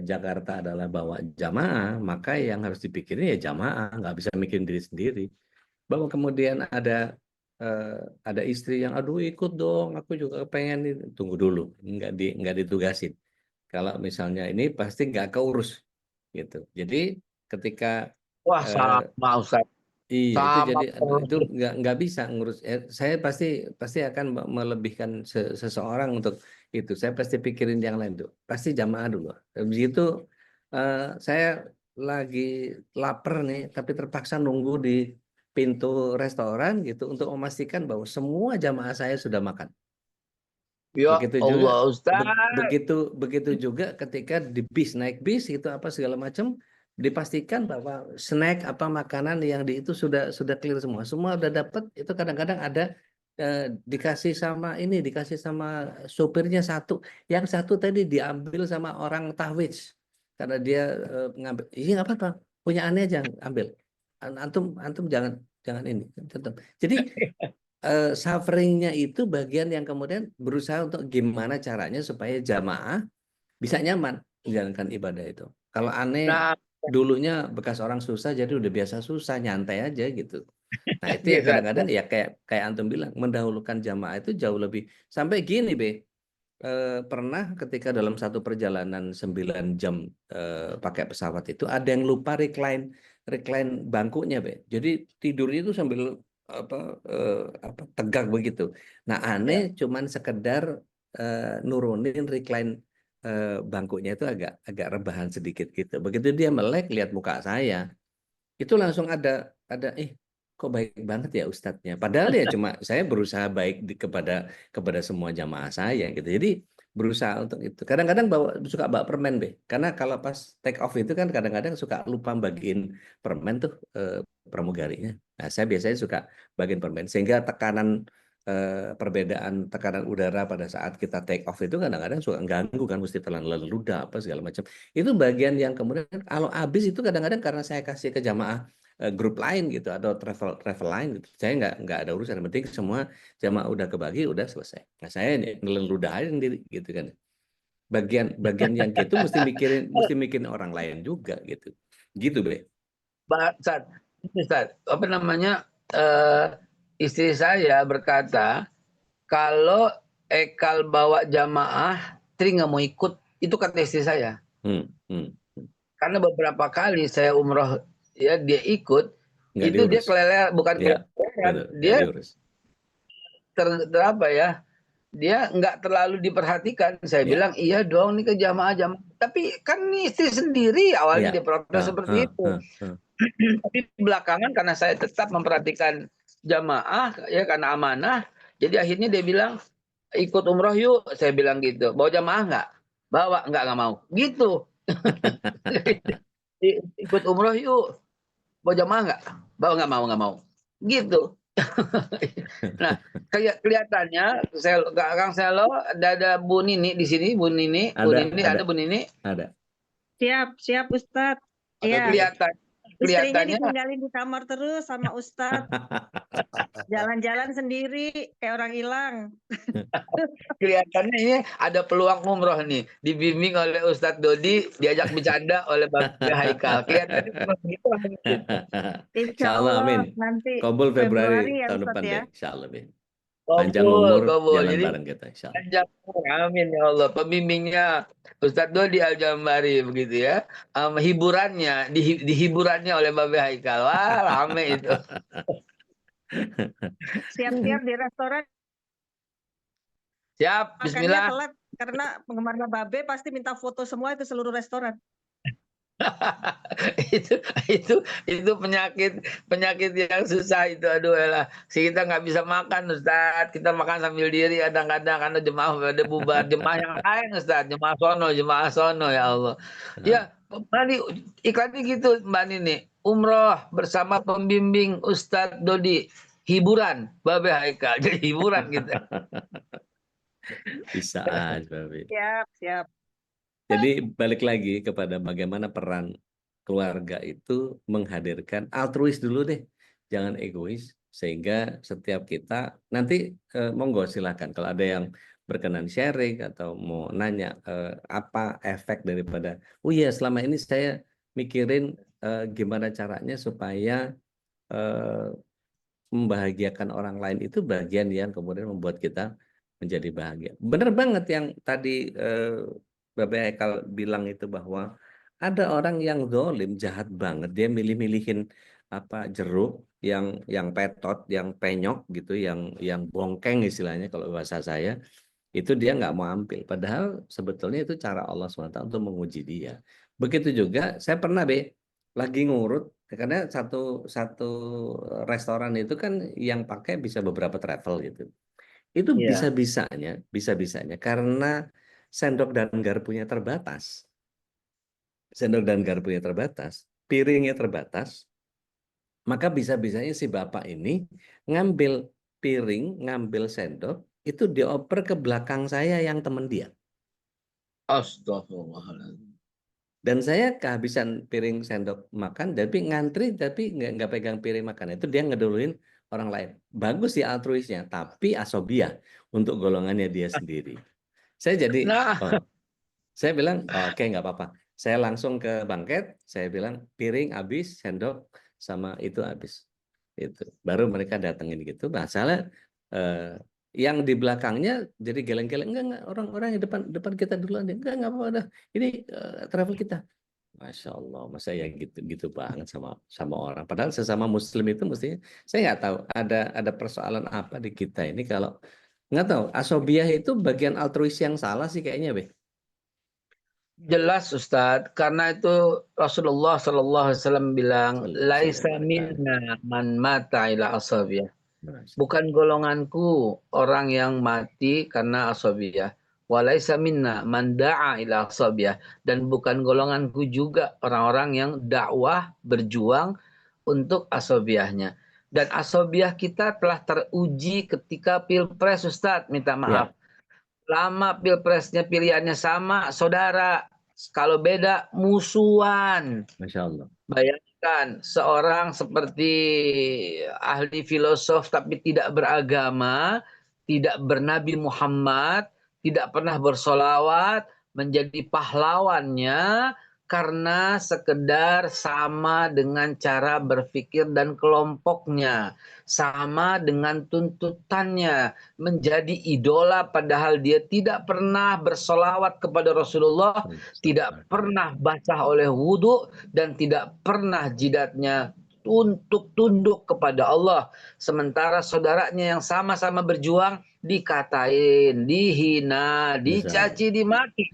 Jakarta adalah bawa jamaah, maka yang harus dipikirin ya jamaah, nggak bisa mikirin diri sendiri. Bahwa kemudian ada istri yang aduh ikut dong, aku juga pengen ini. Tunggu dulu, nggak ditugasin. Kalau misalnya ini pasti nggak keurus gitu. Jadi ketika
wah
eh,
sama Ustaz.
iya itu
Sama
jadi itu
persis.
nggak bisa ngurus. Saya pasti akan melebihkan seseorang untuk itu. Saya pasti pikirin yang lain tuh. Pasti jamaah dulu. Begitu saya lagi lapar nih, tapi terpaksa nunggu di pintu restoran gitu untuk memastikan bahwa semua jamaah saya sudah makan.
Ya
Begitu juga
Allah Ustaz.
begitu juga ketika di bis naik bis itu apa segala macam dipastikan bahwa snack apa makanan yang di itu sudah clear semua udah dapat. Itu kadang-kadang ada dikasih sama sopirnya satu, yang satu tadi diambil sama orang tahwij karena dia ngambil ini nggak apa-apa, punya aneh aja ambil. Antum antum jangan jangan ini tetap. Jadi sufferingnya itu bagian yang kemudian berusaha untuk gimana caranya supaya jamaah bisa nyaman menjalankan ibadah itu. Kalau aneh
Nah,
dulunya bekas orang susah jadi udah biasa susah, nyantai aja gitu. Nah, itu yang
Ustaz.
kadang-kadang ya kayak antum bilang mendahulukan jamaah itu jauh lebih sampai gini, Be. Pernah ketika dalam satu perjalanan 9 jam pakai pesawat itu ada yang lupa recline bangkunya, Be. Jadi tidurnya itu sambil apa tegak begitu. Nah, aneh
Ya.
cuman sekedar nurunin recline bangkunya itu agak agak rebahan sedikit gitu. Begitu dia melek lihat muka saya, itu langsung ada kok baik banget ya Ustadznya. Padahal ya cuma saya berusaha baik kepada semua jamaah saya gitu. Jadi berusaha untuk itu. Kadang-kadang suka bawa permen, Be. Karena kalau pas take off itu kan kadang-kadang suka lupa bagiin permen tuh pramugarinya. Nah, saya biasanya suka bagiin permen sehingga perbedaan tekanan udara pada saat kita take off itu kadang-kadang suka ganggu kan, mesti telan ludah apa segala macam. Itu bagian yang kemudian kalau habis itu kadang-kadang karena saya kasih ke jamaah grup lain gitu atau travel lain gitu. Saya nggak ada urusan, yang penting semua jamaah udah kebagi udah selesai. Nah, saya nelen ludah aja sendiri gitu kan. Bagian yang gitu mesti mikirin orang lain juga gitu. Gitu, Be.
Ustaz, Ustaz, apa namanya? Istri saya berkata, kalau Ekal bawa jamaah, Tri nggak mau ikut. Itu kata istri saya.
Hmm, hmm.
Karena beberapa kali saya umroh, ya dia ikut,
Nggak
itu dia
diurus.
keleleran, bukan
Ya,
keleleran,
betul. Nggak
dia
diurus.
apa ya? Dia nggak terlalu diperhatikan. Saya
Ya,
bilang iya dong, ini ke jamaah. Tapi kan ini istri sendiri awalnya
ya.
dia protes seperti itu.
Ah.
Tapi belakangan karena saya tetap memperhatikan jamaah ya karena amanah, jadi akhirnya dia bilang ikut umroh yuk. Saya bilang gitu. Bawa jamaah nggak? Bawa, nggak mau. Gitu. Ikut umroh yuk. Bawa jamaah nggak? Bawa, nggak mau. Gitu. Nah, kayak kelihatannya Kang Selo ada Bu Nini di sini, Bu Nini, ada Bu Nini.
Ada.
Siap Ustadz.
Ada
Iya, istrinya
Kelihatannya
ditinggalin di kamar terus sama Ustadz. Jalan-jalan sendiri kayak orang hilang.
kelihatannya ini ada peluang umroh nih, dibimbing oleh Ustadz Dodi, diajak bercanda oleh Bapak Haikal. Kelihatannya begitu.
Insya
Insya Allah, amin.
nanti
Kabul Februari
ya
tahun
Ustadz
depan,
ya.
Be. Insya Allah, Be. Panjang umur, jalan
Jadi
bareng kita, insya Allah.
panjang umur, amin ya Allah. Pembimbingnya Ustadz Dodi Al-Jambari begitu ya. Hiburannya dihiburannya oleh Bapak Haikal. Wah, rame itu.
Siap-siap di restoran.
Siap,
Makannya
bismillah.
telat karena penggemarnya Babe pasti minta foto semua itu seluruh restoran.
itu itu itu penyakit yang susah itu, aduh elah. Kita nggak bisa makan Ustaz, kita makan sambil diri kadang-kadang karena jemaah pada bubar, jemaah yang lain Ustaz, jemaah sono ya Allah. Ya, tadi iklannya gitu Mbak Nini, umroh bersama pembimbing Ustadz Dodi, hiburan Babe Haikal, jadi hiburan gitu.
Bisa aja, Babe.
Siap.
Jadi balik lagi kepada bagaimana peran keluarga itu menghadirkan altruis dulu deh, jangan egois, sehingga setiap kita nanti monggo silakan kalau ada yang berkenan sharing atau mau nanya apa efek daripada, oh iya selama ini saya mikirin gimana caranya supaya membahagiakan orang lain itu bagian yang kemudian membuat kita menjadi bahagia. Benar banget yang tadi Bapak Ekal bilang itu bahwa ada orang yang zalim, jahat banget, dia milih-milihin apa jeruk yang petot, yang penyok gitu, yang bongkeng istilahnya kalau bahasa saya, itu dia nggak mau ambil. Padahal sebetulnya itu cara Allah SWT untuk menguji dia. Begitu juga saya pernah lagi ngurut karena satu satu restoran itu kan yang pakai bisa beberapa travel gitu. Itu
Iya.
bisa-bisanya karena sendok dan garpunya terbatas. Sendok dan garpunya terbatas, piringnya terbatas, maka bisa-bisanya si bapak ini ngambil piring, ngambil sendok, itu dioper ke belakang saya yang teman dia.
Astagfirullahaladzim.
Dan saya kehabisan piring sendok makan, tapi ngantri, tapi nggak pegang piring makan. Itu dia ngeduluin orang lain. Bagus sih altruisnya, tapi asobiah untuk golongannya dia sendiri. Saya jadi,
Nah,
saya bilang, oh, oke nggak apa-apa. Saya langsung ke bangket, saya bilang piring habis, sendok sama itu habis. Itu. Baru mereka datengin gitu. Masalah yang di belakangnya jadi geleng-geleng, enggak, orang-orang yang depan kita duluan, enggak apa-apa dah. Ini travel kita. Masya Allah, masa ya gitu banget sama orang. Padahal sesama Muslim itu mestinya, saya nggak tahu ada persoalan apa di kita ini kalau nggak tahu. Asobiah itu bagian altruis yang salah sih kayaknya, Be.
jelas Ustadz, karena itu Rasulullah SAW bilang, laisa minna man mata ila asabiyah. Bukan golonganku orang yang mati karena asabiyah. Walaisa minna man da'a ila asabiyah. Dan bukan golonganku juga orang-orang yang dakwah berjuang untuk asabiyahnya. Dan asabiyah kita telah teruji ketika Pilpres Ustadz, minta maaf. Lama Pilpresnya pilihannya sama, saudara. Kalau beda, musuhan.
Masya Allah.
Bayangkan seorang seperti ahli filosof tapi tidak beragama, tidak bernabi Muhammad, tidak pernah bersolawat, menjadi pahlawannya karena sekedar sama dengan cara berpikir dan kelompoknya, sama dengan tuntutannya, menjadi idola padahal dia tidak pernah bersolawat kepada Rasulullah, tidak pernah basah oleh wudhu, dan tidak pernah jidatnya untuk tunduk kepada Allah. Sementara saudaranya yang sama-sama berjuang dikatain, dihina, dicaci, dimaki.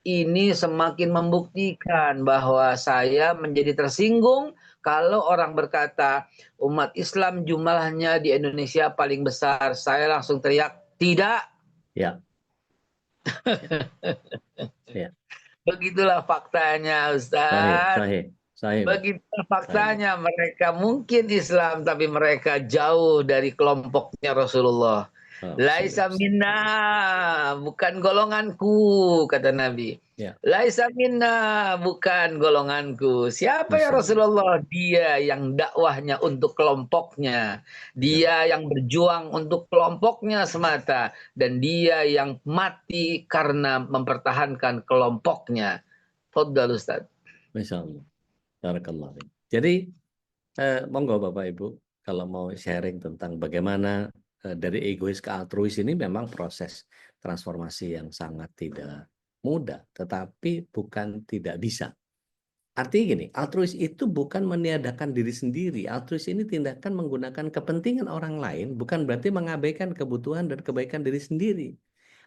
Ini semakin membuktikan bahwa saya menjadi tersinggung kalau orang berkata umat Islam jumlahnya di Indonesia paling besar. Saya langsung teriak, tidak.
Ya. Ya.
Begitulah faktanya, Ustaz.
Sahih.
Begitulah faktanya. Mereka mungkin Islam, tapi mereka jauh dari kelompoknya Rasulullah. Laisa minna, bukan golonganku, kata Nabi. Laisa minna, bukan golonganku. Siapa ya Rasulullah? Dia yang dakwahnya untuk kelompoknya. Dia yang berjuang untuk kelompoknya semata. Dan dia yang mati karena mempertahankan kelompoknya. Fadhal Ustaz.
Masya Allah. Barakallah. Jadi, monggo Bapak Ibu, kalau mau sharing tentang bagaimana dari egois ke altruis ini memang proses transformasi yang sangat tidak mudah, tetapi bukan tidak bisa. Artinya gini, altruis itu bukan meniadakan diri sendiri. Altruis ini tindakan menggunakan kepentingan orang lain, bukan berarti mengabaikan kebutuhan dan kebaikan diri sendiri.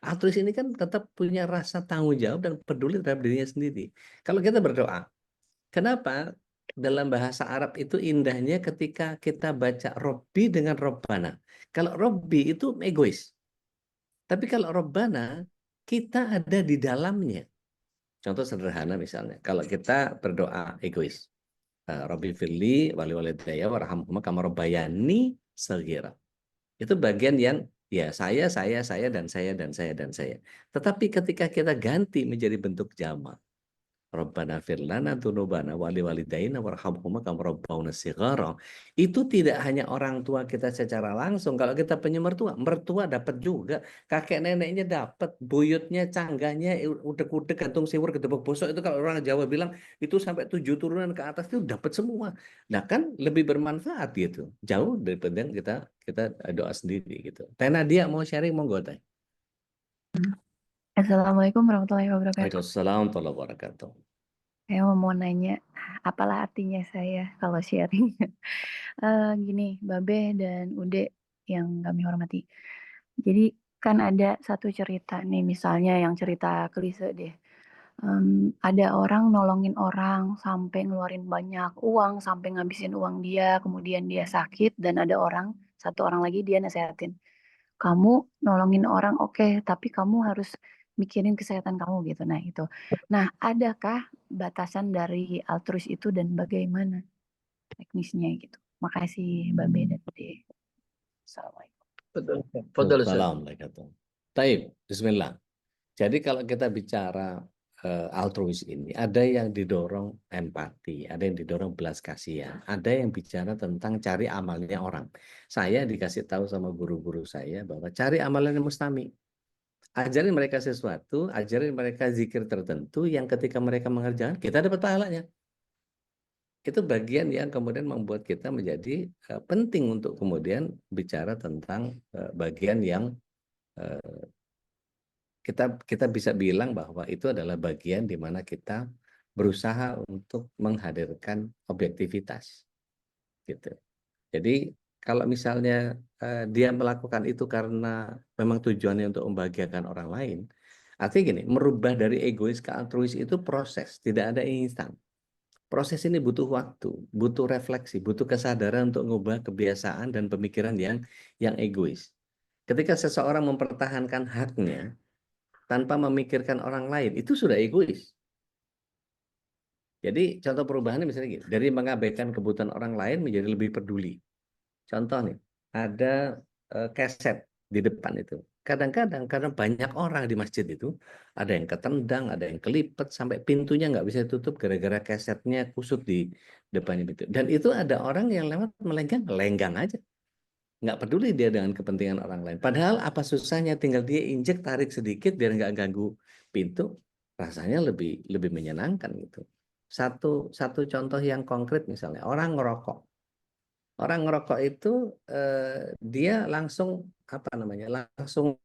Altruis ini kan tetap punya rasa tanggung jawab dan peduli terhadap dirinya sendiri. Kalau kita berdoa, Kenapa? Dalam bahasa Arab itu indahnya ketika kita baca Robbi dengan Robbana. Kalau Robbi itu egois. Tapi kalau Robbana, kita ada di dalamnya. Contoh sederhana misalnya, kalau kita berdoa egois. Robbi firli wali walidayya warhamhuma kama rabbayani shaghira. Itu bagian yang ya saya, dan saya, dan saya, dan saya. Tetapi ketika kita ganti menjadi bentuk jamak, Rabbana firlana dzunubana wali walidaina warhamhuma kama rabbawna shighara. Itu tidak hanya orang tua kita secara langsung. Kalau kita punya mertua dapat juga. Kakek neneknya dapat, buyutnya, canggahnya, udek-udek, gantung siwur, gedebok bosok. Itu kalau orang Jawa bilang, itu sampai 7 turunan ke atas itu dapat semua. Nah kan lebih bermanfaat gitu. Jauh daripada kita doa sendiri gitu. Teh Nadia mau sharing, monggo Teh.
Assalamualaikum warahmatullahi wabarakatuh.
Waalaikumsalam warahmatullahi wabarakatuh.
Saya mau nanya, apalah artinya saya kalau sharing? Gini, Babe dan Ude yang kami hormati. Jadi kan ada satu cerita nih, misalnya yang cerita klise deh. Ada orang nolongin orang sampai ngeluarin banyak uang, sampai ngabisin uang dia, kemudian dia sakit, dan ada satu orang lagi dia nasehatin. Kamu nolongin orang oke, tapi kamu harus mikirin kesehatan kamu gitu. Nah itu. Nah adakah batasan dari altruis itu dan bagaimana teknisnya gitu? Makasih Babe dan Bude. Assalamualaikum.
Betul. Fadhal, Ustaz.
Assalamualaikum. Taib, bismillah. Jadi kalau kita bicara altruis ini, ada yang didorong empati, ada yang didorong belas kasihan, ada yang bicara tentang cari amalnya orang. Saya dikasih tahu sama guru-guru saya bahwa cari amalnya mustami. Ajarin mereka sesuatu, ajarin mereka zikir tertentu yang ketika mereka mengerjakan, kita dapat pahalanya. Itu bagian yang kemudian membuat kita menjadi penting untuk kemudian bicara tentang bagian yang kita bisa bilang bahwa itu adalah bagian di mana kita berusaha untuk menghadirkan objektivitas gitu. Jadi kalau misalnya dia melakukan itu karena memang tujuannya untuk membahagiakan orang lain, artinya gini, merubah dari egois ke altruis itu proses, tidak ada instan. Proses ini butuh waktu, butuh refleksi, butuh kesadaran untuk mengubah kebiasaan dan pemikiran yang egois. Ketika seseorang mempertahankan haknya tanpa memikirkan orang lain, itu sudah egois. Jadi contoh perubahannya misalnya gini, dari mengabaikan kebutuhan orang lain menjadi lebih peduli. Contoh nih, ada keset di depan itu. Kadang-kadang karena banyak orang di masjid itu, ada yang ketendang, ada yang kelipet, sampai pintunya nggak bisa tutup gara-gara kesetnya kusut di depannya itu. Dan itu ada orang yang lewat melenggang aja. Nggak peduli dia dengan kepentingan orang lain. Padahal apa susahnya, tinggal dia injek, tarik sedikit biar nggak ganggu pintu, rasanya lebih menyenangkan gitu. Satu contoh yang konkret misalnya, orang ngerokok. Orang ngerokok itu dia langsung langsung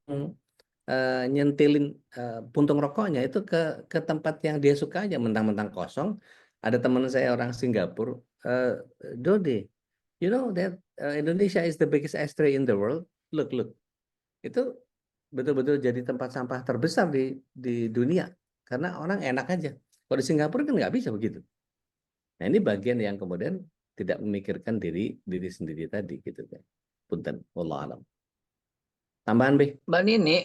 nyentilin puntung rokoknya itu ke tempat yang dia suka aja, mentang-mentang kosong. Ada teman saya orang Singapura, Dodi, you know that Indonesia is the biggest ashtray in the world. Look, itu betul-betul jadi tempat sampah terbesar di dunia karena orang enak aja. Kalau di Singapura kan nggak bisa begitu. Nah ini bagian yang kemudian tidak memikirkan diri sendiri tadi gitu kan. Punten, wallahu alam. Tambahan Be.
Mbak Nini,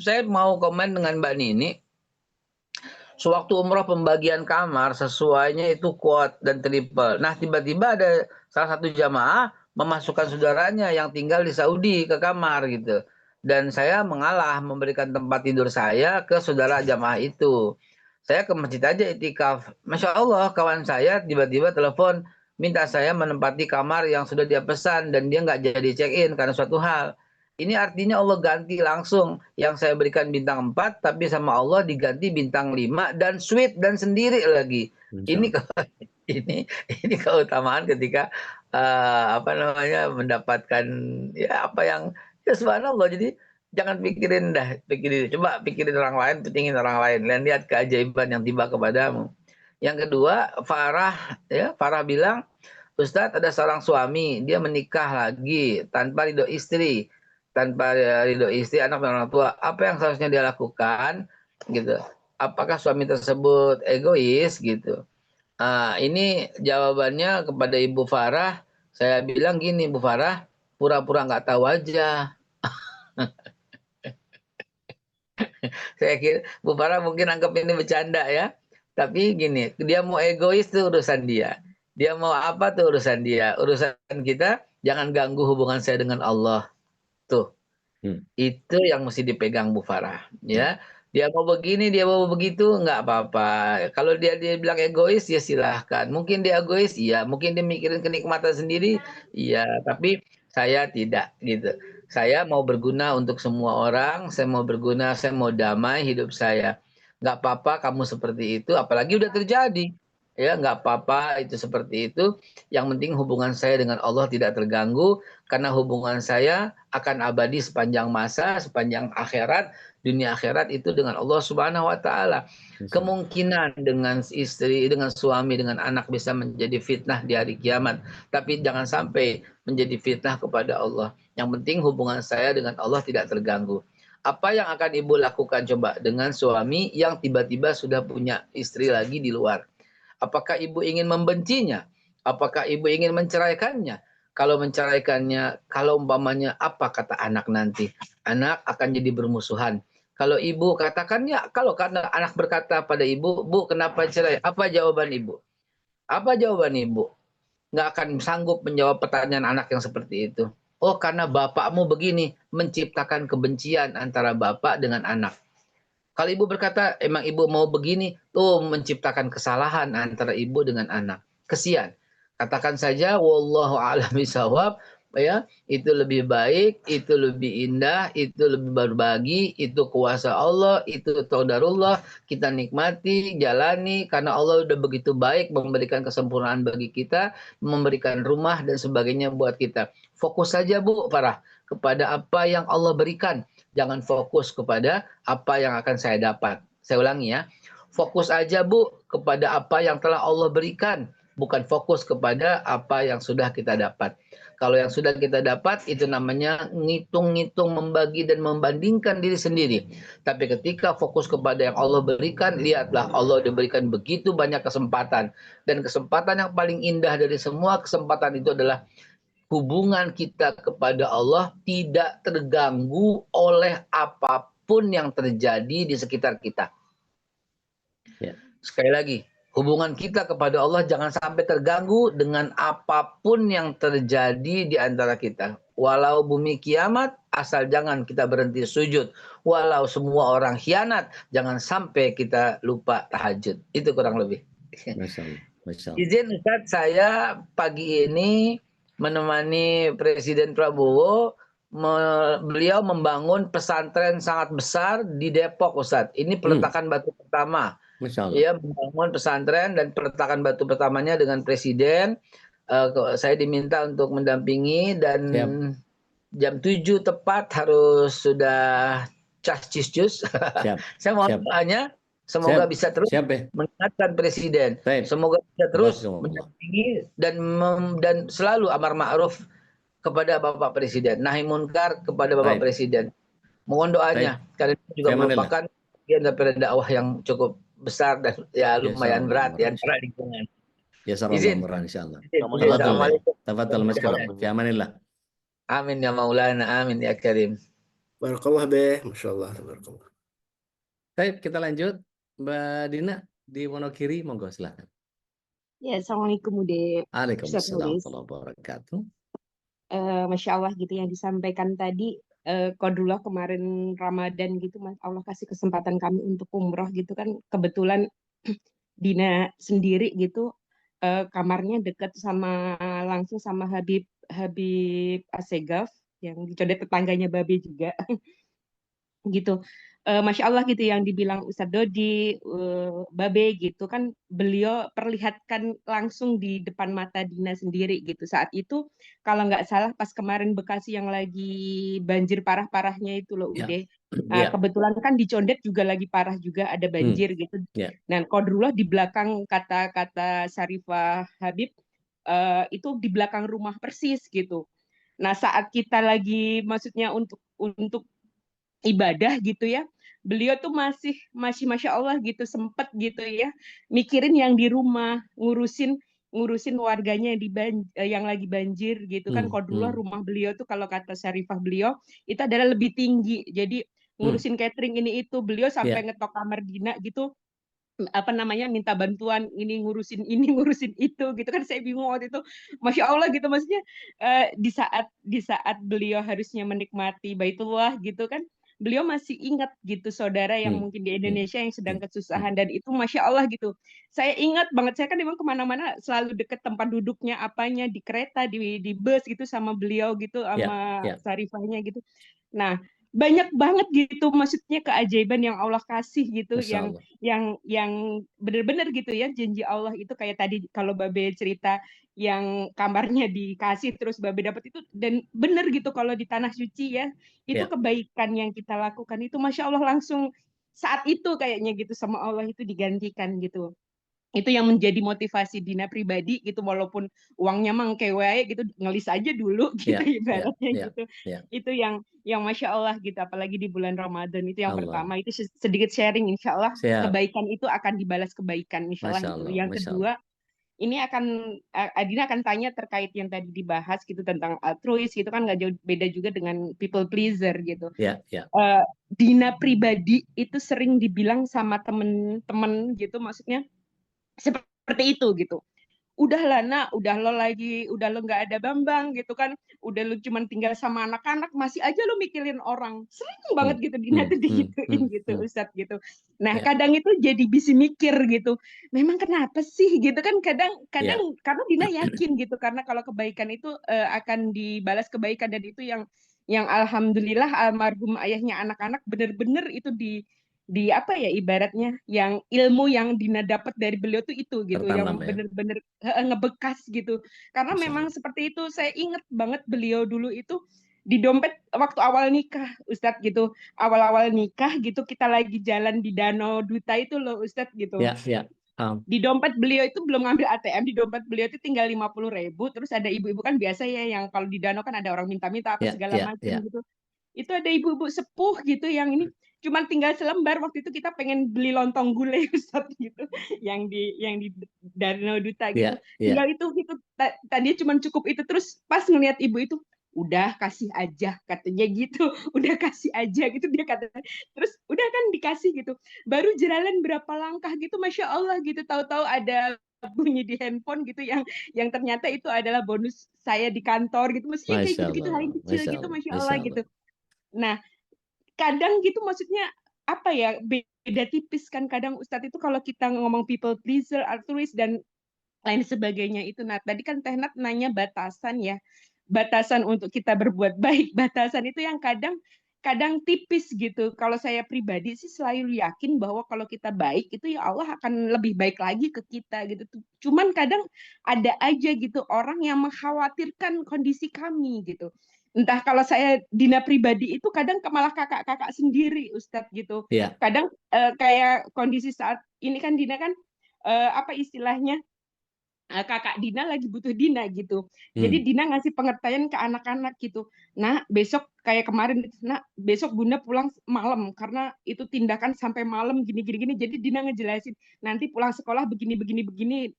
saya mau komen dengan Mbak Nini. Sewaktu umroh pembagian kamar sesuainya itu quad dan triple. Nah tiba-tiba ada salah satu jamaah memasukkan saudaranya yang tinggal di Saudi ke kamar gitu. Dan saya mengalah memberikan tempat tidur saya ke saudara jamaah itu. Saya ke masjid aja itikaf. Masya Allah kawan saya tiba-tiba telepon minta saya menempati kamar yang sudah dia pesan dan dia nggak jadi check in karena suatu hal. Ini artinya Allah ganti langsung yang saya berikan bintang 4 tapi sama Allah diganti bintang 5 dan suite dan sendiri lagi. Ini keutamaan ketika mendapatkan ya apa yang ya subhanallah. Jadi jangan pikirin coba pikirin orang lain, pentingin orang lain. Dan lihat keajaiban yang tiba kepadamu. Yang kedua, Farah bilang, Ustadz ada seorang suami, dia menikah lagi tanpa ridho istri. Tanpa ridho istri, anak dan orang tua. Apa yang seharusnya dia lakukan? Gitu. apakah suami tersebut egois gitu? Ini jawabannya kepada Ibu Farah, saya bilang gini, Bu Farah, pura-pura nggak tahu aja. Saya kira Bu Farah mungkin anggap ini bercanda ya. Tapi gini, dia mau egois tuh urusan dia. Dia mau apa tuh urusan dia. Urusan kita, jangan ganggu hubungan saya dengan Allah. Tuh, itu yang mesti dipegang Bu Farah. Ya, dia mau begini, dia mau begitu, nggak apa-apa. Kalau dia bilang egois, ya silahkan. Mungkin dia egois, iya. Mungkin dia mikirin kenikmatan sendiri, iya. Tapi saya tidak gitu. Saya mau berguna untuk semua orang, saya mau berguna, saya mau damai hidup saya. Nggak apa-apa kamu seperti itu, apalagi udah terjadi. Ya, nggak apa-apa itu seperti itu. Yang penting hubungan saya dengan Allah tidak terganggu, karena hubungan saya akan abadi sepanjang masa, sepanjang akhirat, dunia akhirat itu dengan Allah Subhanahu wa taala. Kemungkinan dengan istri, dengan suami, dengan anak bisa menjadi fitnah di hari kiamat, tapi jangan sampai menjadi fitnah kepada Allah. Yang penting hubungan saya dengan Allah tidak terganggu. Apa yang akan Ibu lakukan coba dengan suami yang tiba-tiba sudah punya istri lagi di luar? Apakah Ibu ingin membencinya? Apakah Ibu ingin menceraikannya? Kalau menceraikannya, kalau umpamanya apa kata anak nanti? Anak akan jadi bermusuhan. Kalau Ibu katakan ya, kalau karena anak berkata pada Ibu, Bu kenapa cerai? Apa jawaban Ibu? Apa jawaban Ibu? Nggak akan sanggup menjawab pertanyaan anak yang seperti itu. Oh karena bapakmu begini, menciptakan kebencian antara bapak dengan anak. Kalau ibu berkata, emang ibu mau begini, tuh menciptakan kesalahan antara ibu dengan anak. Kesian. Katakan saja, wallahu a'lam bishawab, ya, itu lebih baik, itu lebih indah, itu lebih berbagi, itu kuasa Allah, itu taudarullah, kita nikmati, jalani, karena Allah udah begitu baik memberikan kesempurnaan bagi kita, memberikan rumah dan sebagainya buat kita. Fokus saja Bu Farah, kepada apa yang Allah berikan. Jangan fokus kepada apa yang akan saya dapat. Saya ulangi ya. Fokus aja Bu kepada apa yang telah Allah berikan. Bukan fokus kepada apa yang sudah kita dapat. Kalau yang sudah kita dapat itu namanya ngitung-ngitung, membagi dan membandingkan diri sendiri. Tapi ketika fokus kepada yang Allah berikan, lihatlah Allah sudah berikan begitu banyak kesempatan. Dan kesempatan yang paling indah dari semua kesempatan itu adalah hubungan kita kepada Allah tidak terganggu oleh apapun yang terjadi di sekitar kita.
Ya.
Sekali lagi, hubungan kita kepada Allah jangan sampai terganggu dengan apapun yang terjadi di antara kita. Walau bumi kiamat, asal jangan kita berhenti sujud. Walau semua orang khianat, jangan sampai kita lupa tahajud. Itu kurang lebih.
Masya Allah. Masya Allah.
Izin Ustaz, saya pagi ini menemani Presiden Prabowo, beliau membangun pesantren sangat besar di Depok, Ustaz. Ini peletakan batu pertama.
Masya Allah.
Ia membangun pesantren dan peletakan batu pertamanya dengan Presiden. Saya diminta untuk mendampingi dan
Siap.
jam 7 tepat harus sudah cas-cis-cus.
Siap.
Saya mohon
Siap.
doanya, semoga
Siap.
bisa terus
Siap ya.
mengingatkan Presiden.
Baik.
Semoga bisa terus
Barakallah.
mendampingi dan selalu amar ma'ruf kepada Bapak Presiden, nahi munkar kepada Bapak
Baik.
Presiden. Mohon doanya, karena itu juga
Fiamanillah.
merupakan bagian daripada dakwah yang cukup besar dan ya lumayan berat di antara lingkungan.
Ya
Izin.
sarallah insyaallah.
Assalamualaikum.
Tafadhal masyaallah. Fiamanillah.
Amin ya Maulana, amin ya Karim.
Barakallah be, Masya Allah. Barakallah.
Baik, kita lanjut. Mbak Dina di Wonogiri, monggo silakan.
Ya, Assalamualaikum Bude.
Waalaikumsalam warahmatullahi wabarakatuh.
Masya Allah gitu yang disampaikan tadi, Qadrullah kemarin Ramadan gitu, Mas, Allah kasih kesempatan kami untuk umroh gitu kan, kebetulan Dina sendiri gitu, kamarnya dekat langsung sama Habib Assegaf yang dicondet tetangganya Babe juga gitu. Masya Allah gitu yang dibilang Ustadz Dodi, Babe gitu kan, beliau perlihatkan langsung di depan mata Dina sendiri gitu. Saat itu kalau nggak salah pas kemarin Bekasi yang lagi banjir parah-parahnya itu loh
Ya.
Ude.
Ya.
Kebetulan kan di Condet juga lagi parah juga, ada banjir gitu.
Ya.
Nah, Qadrullah di belakang kata-kata Syarifah Habib, itu di belakang rumah persis gitu. Nah, saat kita lagi maksudnya untuk ibadah gitu ya, beliau tuh masih masya Allah gitu sempet gitu ya mikirin yang di rumah, ngurusin warganya yang lagi banjir gitu kan. Kodullah rumah beliau tuh kalau kata Syarifah beliau itu adalah lebih tinggi. Jadi ngurusin catering ini itu beliau sampai ngetok kamar Dina gitu, apa namanya, minta bantuan ini ngurusin itu gitu kan. Saya bingung waktu itu, masya Allah gitu, maksudnya di saat beliau harusnya menikmati Baitullah gitu kan, beliau masih ingat gitu saudara yang mungkin di Indonesia yang sedang kesusahan, dan itu masya Allah gitu. Saya ingat banget, saya kan memang kemana-mana selalu deket tempat duduknya apanya, di kereta, di bus gitu sama beliau gitu, sama Sarifahnya gitu. Nah, banyak banget gitu maksudnya keajaiban yang Allah kasih gitu,
Masya Allah.
yang benar-benar gitu ya, janji Allah itu kayak tadi kalau Babe cerita yang kamarnya dikasih terus Babe dapat itu, dan benar gitu kalau di tanah suci ya, itu kebaikan yang kita lakukan itu masya Allah langsung saat itu kayaknya gitu sama Allah itu digantikan gitu. Itu yang menjadi motivasi Dina pribadi gitu, walaupun uangnya mangke wae gitu, ngelis aja dulu gitu ibaratnya gitu. Itu yang masya Allah gitu, apalagi di bulan Ramadan itu yang
Allah.
pertama itu sedikit sharing, insya Allah
Siap.
kebaikan itu akan dibalas kebaikan insya Allah
Masya
gitu.
Allah,
Yang
Masya
kedua ini Dina akan tanya terkait yang tadi dibahas gitu tentang altruis gitu kan, nggak jauh beda juga dengan people pleaser gitu. Dina pribadi itu sering dibilang sama temen-temen gitu, maksudnya seperti itu gitu. Udahlah nak, udah lo nggak ada Bambang gitu kan, udah lo cuman tinggal sama anak-anak, masih aja lo mikirin orang. Sering banget gitu Dina tuh digituin gitu Ustadz gitu. Nah kadang itu jadi bisa mikir gitu, memang kenapa sih gitu kan, kadang karena Dina yakin gitu, karena kalau kebaikan itu akan dibalas kebaikan, dan itu yang alhamdulillah almarhum ayahnya anak-anak bener-bener itu di apa ya ibaratnya, yang ilmu yang Dina dapat dari beliau tuh itu gitu,
tertanam,
yang bener-bener ngebekas gitu. Karena memang seperti itu, saya inget banget beliau dulu itu di dompet waktu awal nikah Ustadz gitu, awal-awal nikah gitu, kita lagi jalan di Danau Duta itu loh Ustadz gitu. Di dompet beliau itu belum ngambil ATM, di dompet beliau itu tinggal 50.000. Terus ada ibu-ibu kan biasa ya, yang kalau di danau kan ada orang minta-minta apa segala macam gitu. Itu ada ibu-ibu sepuh gitu yang ini cuman tinggal selembar. Waktu itu kita pengen beli lontong gulai Ustadz gitu, yang di Danau Duta gitu. Tinggal itu tadinya cuman cukup itu. Terus pas ngeliat ibu itu, udah kasih aja katanya gitu, udah kasih aja gitu dia katanya. Terus udah kan dikasih gitu, baru jalan berapa langkah gitu masya Allah gitu, tahu-tahu ada bunyi di handphone gitu, yang ternyata itu adalah bonus saya di kantor gitu. Maksudnya kayak gitu-gitu hal yang kecil gitu masya Allah gitu. Nah kadang gitu maksudnya apa ya, beda tipis kan kadang Ustadz itu kalau kita ngomong people pleaser, altruis dan lain sebagainya itu. Nah tadi kan Tehnat nanya batasan ya, batasan untuk kita berbuat baik, batasan itu yang kadang tipis gitu. Kalau saya pribadi sih selalu yakin bahwa kalau kita baik itu ya Allah akan lebih baik lagi ke kita gitu. Cuman kadang ada aja gitu orang yang mengkhawatirkan kondisi kami gitu. Entah, kalau saya Dina pribadi itu kadang malah kakak-kakak sendiri Ustadz gitu. Kadang kayak kondisi saat ini kan Dina kan apa istilahnya, kakak Dina lagi butuh Dina gitu. Jadi Dina ngasih pengertian ke anak-anak gitu. Nah, besok kayak kemarin, nah besok Bunda pulang malam karena itu tindakan sampai malam gini. Jadi Dina ngejelasin, nanti pulang sekolah begini,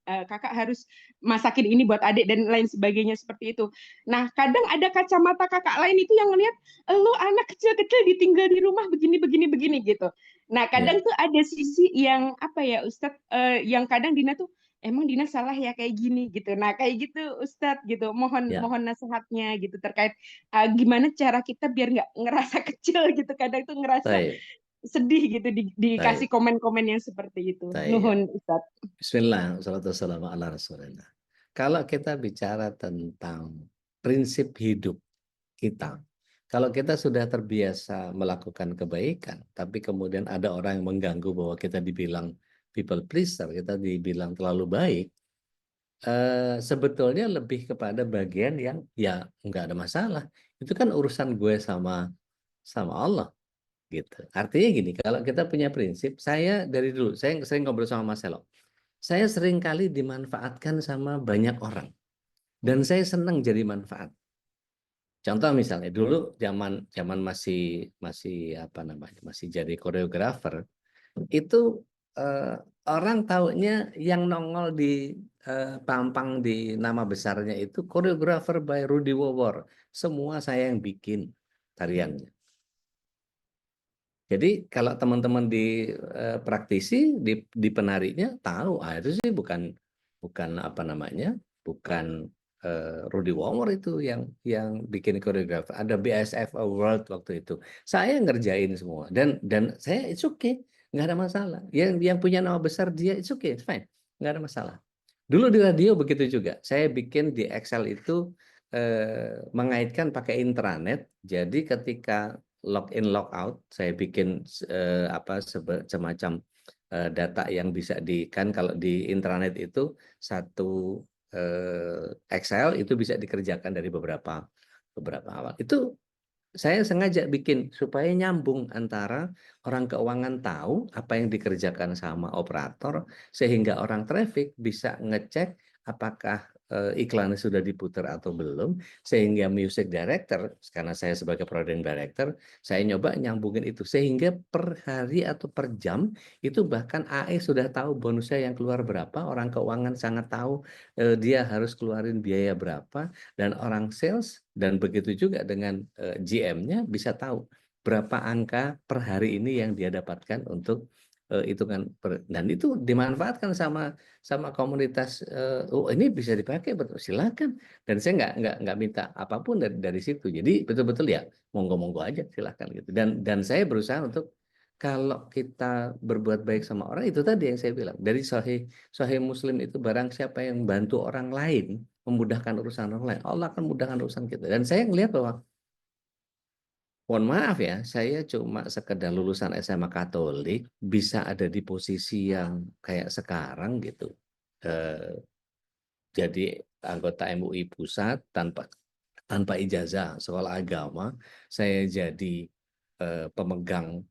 kakak harus masakin ini buat adik dan lain sebagainya seperti itu. Nah, kadang ada kacamata kakak lain itu yang ngelihat, lo anak kecil-kecil ditinggal di rumah begini gitu. Nah, kadang tuh ada sisi yang apa ya Ustadz, yang kadang Dina tuh, emang Dina salah ya kayak gini gitu. Nah kayak gitu Ustadz gitu, mohon nasihatnya gitu terkait gimana cara kita biar nggak ngerasa kecil gitu, kadang tuh ngerasa sedih gitu dikasih komen-komen yang seperti itu. Nuhun Ustadz.
Bismillah, wassalamu ala rasulillah. Kalau kita bicara tentang prinsip hidup kita, kalau kita sudah terbiasa melakukan kebaikan, tapi kemudian ada orang yang mengganggu bahwa kita dibilang people pleaser, kita dibilang terlalu baik, sebetulnya lebih kepada bagian yang ya nggak ada masalah. Itu kan urusan gue sama Allah gitu. Artinya gini, kalau kita punya prinsip, saya dari dulu, saya sering ngobrol sama Mas Selo. Saya sering kali dimanfaatkan sama banyak orang. Dan saya senang jadi manfaat. Contoh misalnya dulu zaman masih apa namanya, masih jadi koreografer, itu orang taunya yang nongol di pampang di nama besarnya itu koreografer by Rudy Wawor. Semua saya yang bikin tariannya. Jadi kalau teman-teman di praktisi, di penarinya tahu, itu sih bukan apa namanya, bukan Rudy Wawor itu yang bikin koreografer. Ada BSF Award waktu itu. Saya ngerjain semua dan saya it's okay, nggak ada masalah. Yang punya nama besar dia it's okay, it's fine, nggak ada masalah. Dulu di radio begitu juga. Saya bikin di Excel itu mengaitkan pakai intranet. Jadi ketika login logout, saya bikin semacam data yang bisa kan kalau di intranet itu satu Excel itu bisa dikerjakan dari beberapa awal. Itu saya sengaja bikin supaya nyambung antara orang keuangan tahu apa yang dikerjakan sama operator, sehingga orang traffic bisa ngecek apakah iklannya sudah diputar atau belum, sehingga music director, karena saya sebagai production director, saya nyoba nyambungin itu sehingga per hari atau per jam itu bahkan AE sudah tahu bonusnya yang keluar berapa, orang keuangan sangat tahu dia harus keluarin biaya berapa, dan orang sales dan begitu juga dengan GM-nya bisa tahu berapa angka per hari ini yang dia dapatkan untuk hitungan dan itu dimanfaatkan sama komunitas. Oh ini bisa dipakai, betul, silakan. Dan saya nggak minta apapun dari situ. Jadi betul-betul ya monggo-monggo aja silakan gitu. Dan saya berusaha untuk kalau kita berbuat baik sama orang, itu tadi yang saya bilang dari Sahih Muslim itu, barang siapa yang bantu orang lain memudahkan urusan orang lain, Allah akan mudahkan urusan kita. Dan saya ngelihat bahwa, mohon maaf ya, saya cuma sekedar lulusan SMA Katolik bisa ada di posisi yang kayak sekarang gitu. Jadi anggota MUI pusat tanpa ijazah sekolah agama, saya jadi pemegang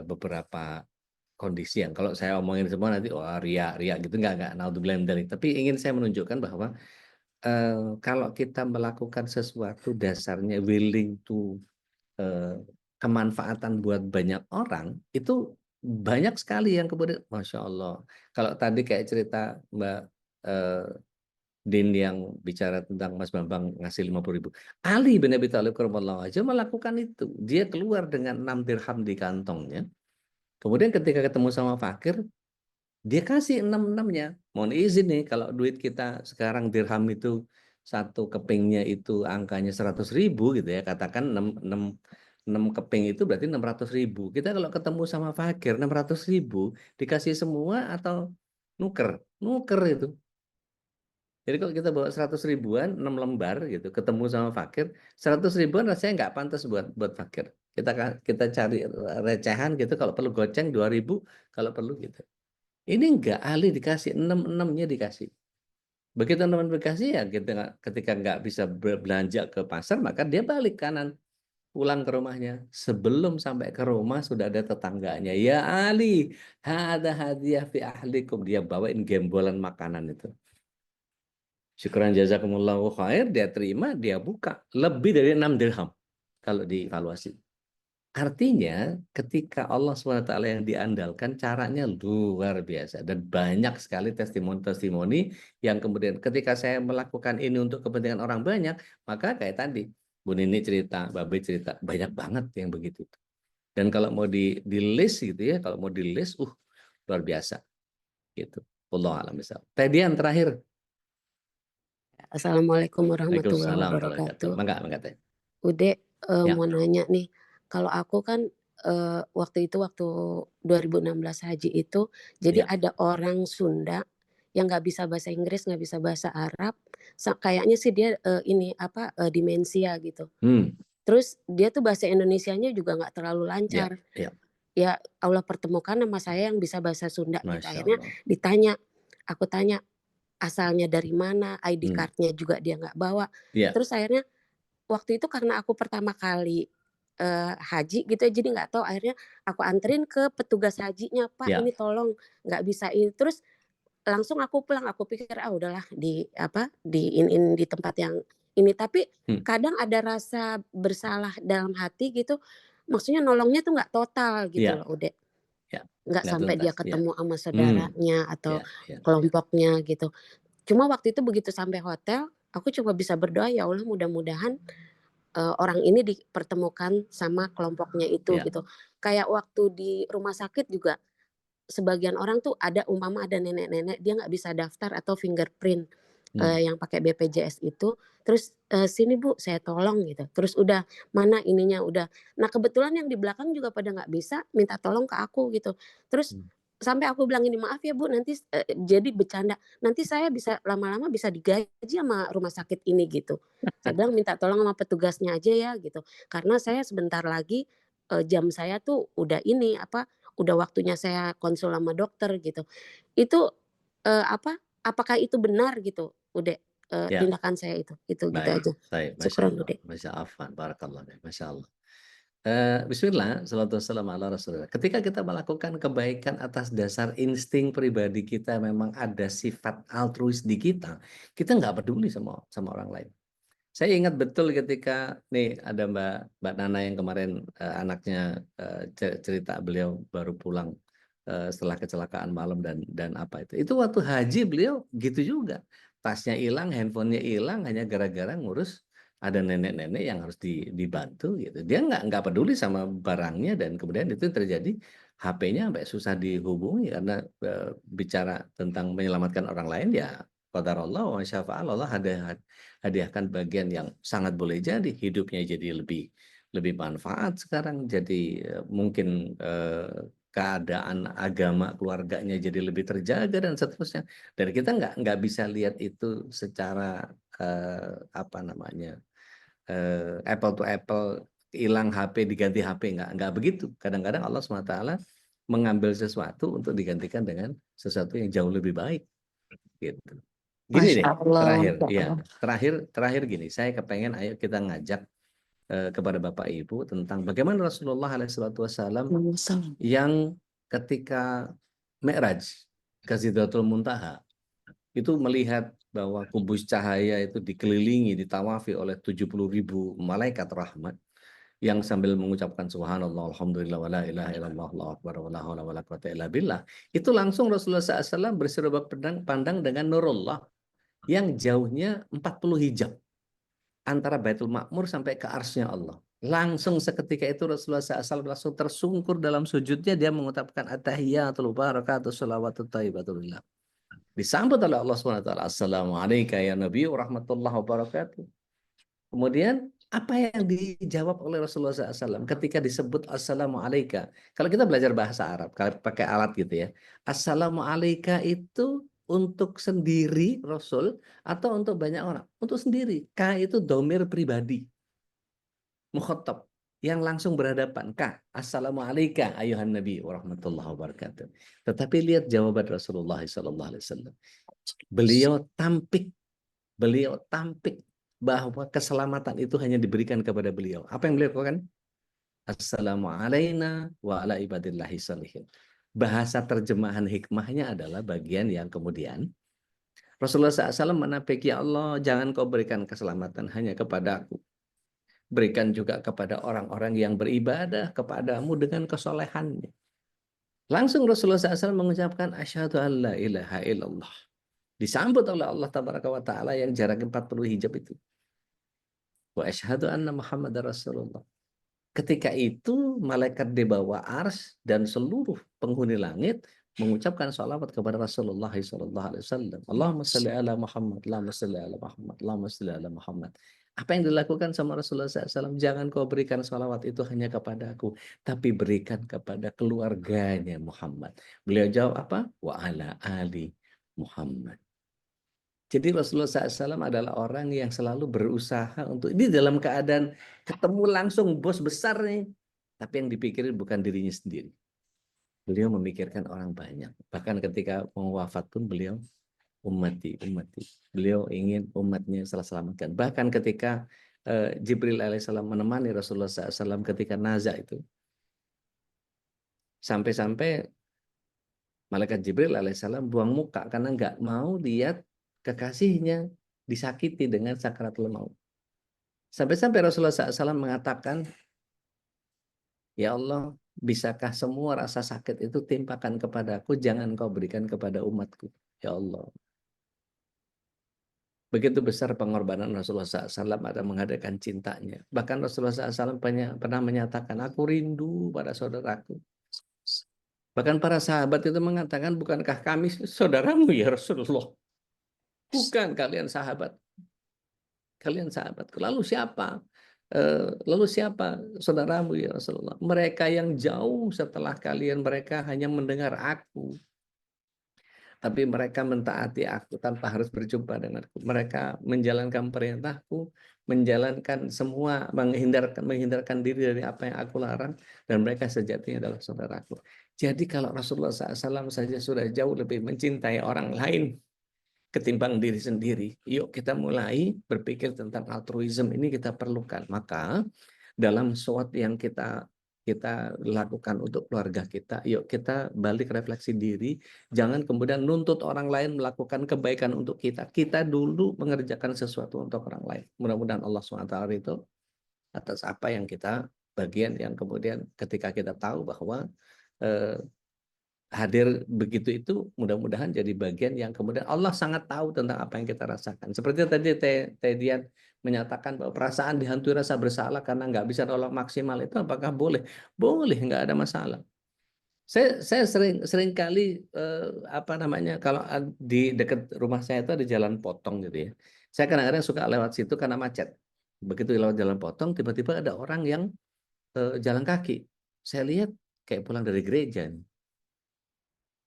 beberapa kondisi yang kalau saya omongin semua nanti ria gitu, nggak naudzubillah min dzalik. Tapi ingin saya menunjukkan bahwa kalau kita melakukan sesuatu dasarnya willing to kemanfaatan buat banyak orang, itu banyak sekali yang kemudian Masya Allah. Kalau tadi kayak cerita Mbak Din yang bicara tentang Mas Bambang ngasih 50.000. Ali bin Abi Thalib karamallahu aja melakukan itu. Dia keluar dengan 6 dirham di kantongnya. Kemudian ketika ketemu sama fakir, dia kasih 6-6-nya. Mohon izin nih, kalau duit kita sekarang dirham itu satu kepingnya itu angkanya 100.000 gitu ya. Katakan 6 keping itu berarti 600.000. Kita kalau ketemu sama fakir 600.000 dikasih semua atau nuker? Nuker itu. Jadi kalau kita bawa 100 ribuan, 6 lembar gitu, ketemu sama fakir, 100 ribuan rasanya nggak pantas buat fakir. Kita cari recehan gitu, kalau perlu goceng 2.000, kalau perlu gitu. Ini enggak, ahli dikasih 6-6-nya dikasih. Begitu teman dikasih ya, ketika nggak bisa belanja ke pasar, maka dia balik kanan, pulang ke rumahnya. Sebelum sampai ke rumah sudah ada tetangganya. Ya Ali, ada hadiah fi ahlikum. Dia bawain gembolan makanan itu. Syukran jazakumullahu khair, dia terima, dia buka. Lebih dari 6 dirham kalau dievaluasi. Artinya ketika Allah SWT yang diandalkan, caranya luar biasa. Dan banyak sekali testimoni-testimoni yang kemudian ketika saya melakukan ini untuk kepentingan orang banyak, maka kayak tadi, Bu Nini cerita, Babe cerita, banyak banget yang begitu. Dan kalau mau di list gitu ya, kalau mau di list, luar biasa. Gitu. Wallahu a'lam bishawab. Tedian terakhir.
Assalamualaikum warahmatullahi
Waalaikumsalam warahmatullahi
wabarakatuh.
wabarakatuh. Mangga Teh.
Ude
Ya.
mau nanya nih, kalau aku kan waktu 2016 haji itu, jadi
Ya.
ada orang Sunda yang nggak bisa bahasa Inggris, nggak bisa bahasa Arab, kayaknya sih dia demensia gitu. Terus dia tuh bahasa Indonesianya juga nggak terlalu lancar. Ya Allah pertemukan sama saya yang bisa bahasa Sunda gitu. Akhirnya aku tanya asalnya dari mana, ID card-nya juga dia nggak bawa. Terus akhirnya waktu itu karena aku pertama kali haji gitu ya, jadi nggak tahu, akhirnya aku anterin ke petugas hajinya, Pak ini tolong nggak bisa ini. Terus langsung aku pulang, aku pikir udahlah di tempat yang ini, tapi kadang ada rasa bersalah dalam hati gitu. Maksudnya nolongnya tuh nggak total gitu
Iya,
loh, Ude.
ya,
Nggak
nggak
sampai dia
tuntas. Ya.
ketemu sama saudaranya atau
Ya, ya.
kelompoknya gitu. Cuma waktu itu begitu sampai hotel, aku cuma bisa berdoa, ya Allah mudah-mudahan orang ini dipertemukan sama kelompoknya itu
Ya.
gitu. Kayak waktu di rumah sakit juga, sebagian orang tuh ada umpama ada nenek-nenek dia nggak bisa daftar atau fingerprint yang pakai BPJS itu, terus sini Bu saya tolong gitu, terus udah mana ininya udah, nah kebetulan yang di belakang juga pada nggak bisa, minta tolong ke aku gitu, terus sampai aku bilang ini, maaf ya Bu nanti jadi bercanda, nanti saya bisa lama-lama bisa digaji sama rumah sakit ini gitu, saya bilang minta tolong sama petugasnya aja ya gitu, karena saya sebentar lagi jam saya tuh udah ini udah waktunya saya konsul sama dokter gitu. Itu apakah itu benar gitu, Ude,
Ya.
tindakan saya itu gitu
Baik,
aja.
baik. Masya
Syukran,
Allah.
Ude.
Masya Allah. Barakallah. Masya Allah. Bismillah, salatu wassalamu ala rasulillah. Ketika kita melakukan kebaikan atas dasar insting pribadi kita, memang ada sifat altruis di kita nggak peduli sama orang lain. Saya ingat betul ketika nih ada Mbak Nana yang kemarin anaknya cerita beliau baru pulang setelah kecelakaan malam dan apa itu waktu haji beliau gitu juga, tasnya hilang, handphonenya hilang hanya gara-gara ngurus ada nenek-nenek yang harus dibantu gitu. Dia nggak peduli sama barangnya, dan kemudian itu terjadi HP-nya sampai susah dihubungi karena bicara tentang menyelamatkan orang lain, ya qadarullah wa syafa'al, Allah hadiahkan bagian yang sangat boleh jadi hidupnya jadi lebih manfaat sekarang, jadi mungkin keadaan agama keluarganya jadi lebih terjaga dan seterusnya. Dan kita nggak bisa lihat itu secara apa namanya apple to apple, hilang HP diganti HP, nggak begitu. Kadang-kadang Allah SWT mengambil sesuatu untuk digantikan dengan sesuatu yang jauh lebih baik gitu. Gini deh, terakhir gini, saya kepengen ayo kita ngajak kepada Bapak Ibu tentang bagaimana Rasulullah SAW yang ketika Mi'raj ke Sidratul Muntaha itu melihat bahwa kubus cahaya itu dikelilingi, ditawafi oleh 70.000 malaikat rahmat yang sambil mengucapkan subhanallah, alhamdulillah, wala ilaha illallah, Allahu akbar, wala haula wala quwata illa billah. Itu langsung Rasulullah SAW bersirabak pandang dengan nurullah yang jauhnya 40 hijab antara Baitul Ma'mur sampai ke arsy-Nya Allah. Langsung seketika itu Rasulullah SAW langsung tersungkur dalam sujudnya, dia mengucapkan at-tahiyyatul barakatuh shalawatut thayyibatulillah. Disambut oleh Allah SWT. Assalamualaikum ya Nabi warahmatullahi wabarakatuh. Kemudian apa yang dijawab oleh Rasulullah SAW ketika disebut Assalamualaikum? Kalau kita belajar bahasa Arab, kalau pakai alat gitu ya, Assalamualaikum itu untuk sendiri Rasul atau untuk banyak orang? Untuk sendiri. K itu domir pribadi. Mukhatab. Yang langsung berhadapan. K. Assalamualaikum ayuhan Nabi warahmatullahi wabarakatuh. Tetapi lihat jawaban Rasulullah SAW. Beliau tampik bahwa keselamatan itu hanya diberikan kepada beliau. Apa yang beliau lakukan? Assalamualaikum wa ala ibadillahi sholihin. Bahasa terjemahan hikmahnya adalah bagian yang kemudian Rasulullah SAW menampik, ya Allah, jangan kau berikan keselamatan hanya kepada aku. Berikan juga kepada orang-orang yang beribadah kepadamu dengan kesolehannya. Langsung Rasulullah SAW mengucapkan asyhadu an la ilaha illallah. Disambut oleh Allah Tabaraka wa Ta'ala yang jarak 40 hijab itu. Wa asyhadu anna Muhammadar Rasulullah. Ketika itu malaikat di bawah ars dan seluruh penghuni langit mengucapkan salawat kepada Rasulullah SAW. Allahumma salli ala Muhammad, Allahumma salli ala Muhammad, Allahumma salli ala Muhammad. Apa yang dilakukan sama Rasulullah SAW? Jangan kau berikan salawat itu hanya kepada aku, tapi berikan kepada keluarganya Muhammad. Beliau jawab apa? Wa ala ali Muhammad. Jadi Rasulullah SAW adalah orang yang selalu berusaha untuk, ini dalam keadaan ketemu langsung bos besar nih, tapi yang dipikirin bukan dirinya sendiri. Beliau memikirkan orang banyak. Bahkan ketika mau wafat pun beliau ummati. Beliau ingin umatnya selamatkan. Bahkan ketika Jibril alaihissalam menemani Rasulullah SAW ketika nazak itu, sampai-sampai malaikat Jibril alaihissalam buang muka karena nggak mau lihat kekasihnya disakiti dengan sakaratul maut. Sampai-sampai Rasulullah SAW mengatakan, ya Allah, bisakah semua rasa sakit itu timpakan kepadaku, jangan kau berikan kepada umatku. Ya Allah. Begitu besar pengorbanan Rasulullah SAW ada mengadakan cintanya. Bahkan Rasulullah SAW pernah menyatakan, aku rindu pada saudaraku. Bahkan para sahabat itu mengatakan, bukankah kami saudaramu ya Rasulullah? Bukan, kalian sahabat. Kalian sahabatku. Lalu siapa? Lalu siapa saudaramu ya Rasulullah? Mereka yang jauh setelah kalian, mereka hanya mendengar aku. Tapi mereka mentaati aku tanpa harus berjumpa denganku. Mereka menjalankan perintahku, menjalankan semua, menghindarkan diri dari apa yang aku larang, dan mereka sejatinya adalah saudaraku. Jadi kalau Rasulullah SAW saja sudah jauh lebih mencintai orang lain ketimbang diri sendiri, yuk kita mulai berpikir tentang altruisme ini kita perlukan. Maka dalam sesuatu yang kita lakukan untuk keluarga kita, yuk kita balik refleksi diri, jangan kemudian nuntut orang lain melakukan kebaikan untuk kita. Kita dulu mengerjakan sesuatu untuk orang lain. Mudah-mudahan Allah SWT itu atas apa yang kita bagian yang kemudian ketika kita tahu bahwa hadir begitu itu, mudah-mudahan jadi bagian yang kemudian Allah sangat tahu tentang apa yang kita rasakan. Seperti tadi Teh Dian menyatakan bahwa perasaan dihantui rasa bersalah karena nggak bisa nolong maksimal, itu apakah boleh? Boleh, nggak ada masalah. Saya sering kali apa namanya, kalau di dekat rumah saya itu ada jalan potong gitu ya. Saya kadang-kadang suka lewat situ karena macet. Begitu lewat jalan potong, tiba-tiba ada orang yang jalan kaki. Saya lihat kayak pulang dari gereja nih.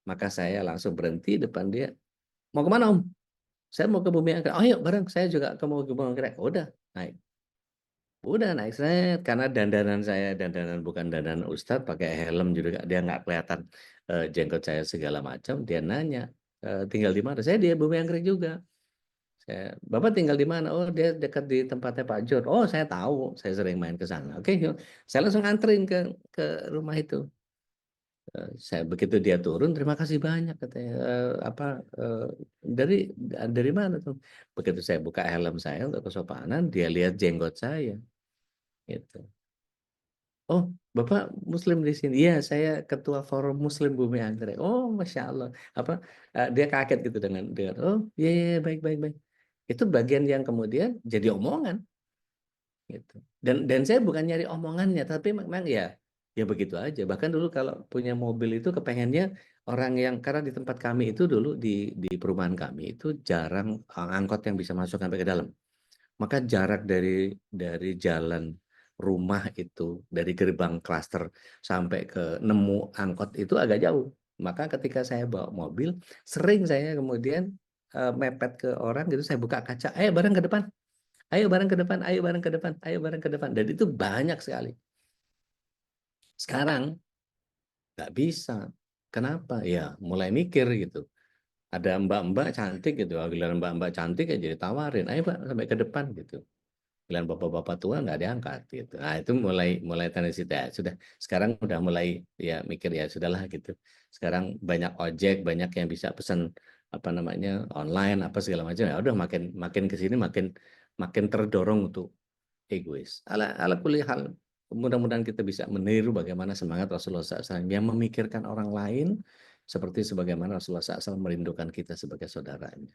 Maka saya langsung berhenti depan dia. Mau kemana Om? Saya mau ke Bumi Anggrek. Oh yuk bareng, saya juga mau ke Bumi Anggrek. Udah naik. Udah naik saya, karena dandanan saya dandanan bukan dandanan Ustadz, pakai helm juga, dia nggak kelihatan jenggot saya segala macam. Dia nanya, tinggal di mana? Saya di Bumi Anggrek juga. Bapak tinggal di mana? Oh dia dekat di tempatnya Pak Jod. Oh saya tahu, saya sering main ke sana. Oke, yuk. Saya langsung anterin ke rumah itu. Saya begitu dia turun, terima kasih banyak katanya. Dari mana tuh? Begitu saya buka helm saya untuk kesopanan, dia lihat jenggot saya. Gitu. Oh, Bapak Muslim di sini? Iya, saya ketua Forum Muslim Bumi Anggrek. Oh, masya Allah. Dia kaget gitu dengan oh, iya, baik. Itu bagian yang kemudian jadi omongan. Gitu. Dan saya bukan nyari omongannya, tapi memang ya begitu aja. Bahkan dulu kalau punya mobil itu kepengennya orang yang, karena di tempat kami itu dulu di perumahan kami itu jarang angkot yang bisa masuk sampai ke dalam. Maka jarak dari jalan rumah itu, dari gerbang klaster sampai ke nemu angkot itu agak jauh. Maka ketika saya bawa mobil, sering saya kemudian mepet ke orang gitu, saya buka kaca, ayo bareng ke depan. Ayo bareng ke depan, ayo bareng ke depan, ayo bareng ke depan. Dan itu banyak sekali. Sekarang nggak bisa. Kenapa? Ya mulai mikir gitu. Ada mbak-mbak cantik gitu. Giliran mbak-mbak cantik ya jadi tawarin. Ayo Pak sampai ke depan gitu. Giliran bapak-bapak tua nggak diangkat gitu. Nah itu mulai tendensi ya sudah. Sekarang udah mulai ya mikir ya sudahlah gitu. Sekarang banyak ojek, banyak yang bisa pesan apa namanya online apa segala macam. Ya udah makin kesini makin terdorong untuk egois. Ala kulli hal, mudah-mudahan kita bisa meniru bagaimana semangat Rasulullah SAW yang memikirkan orang lain seperti sebagaimana Rasulullah SAW merindukan kita sebagai saudaranya.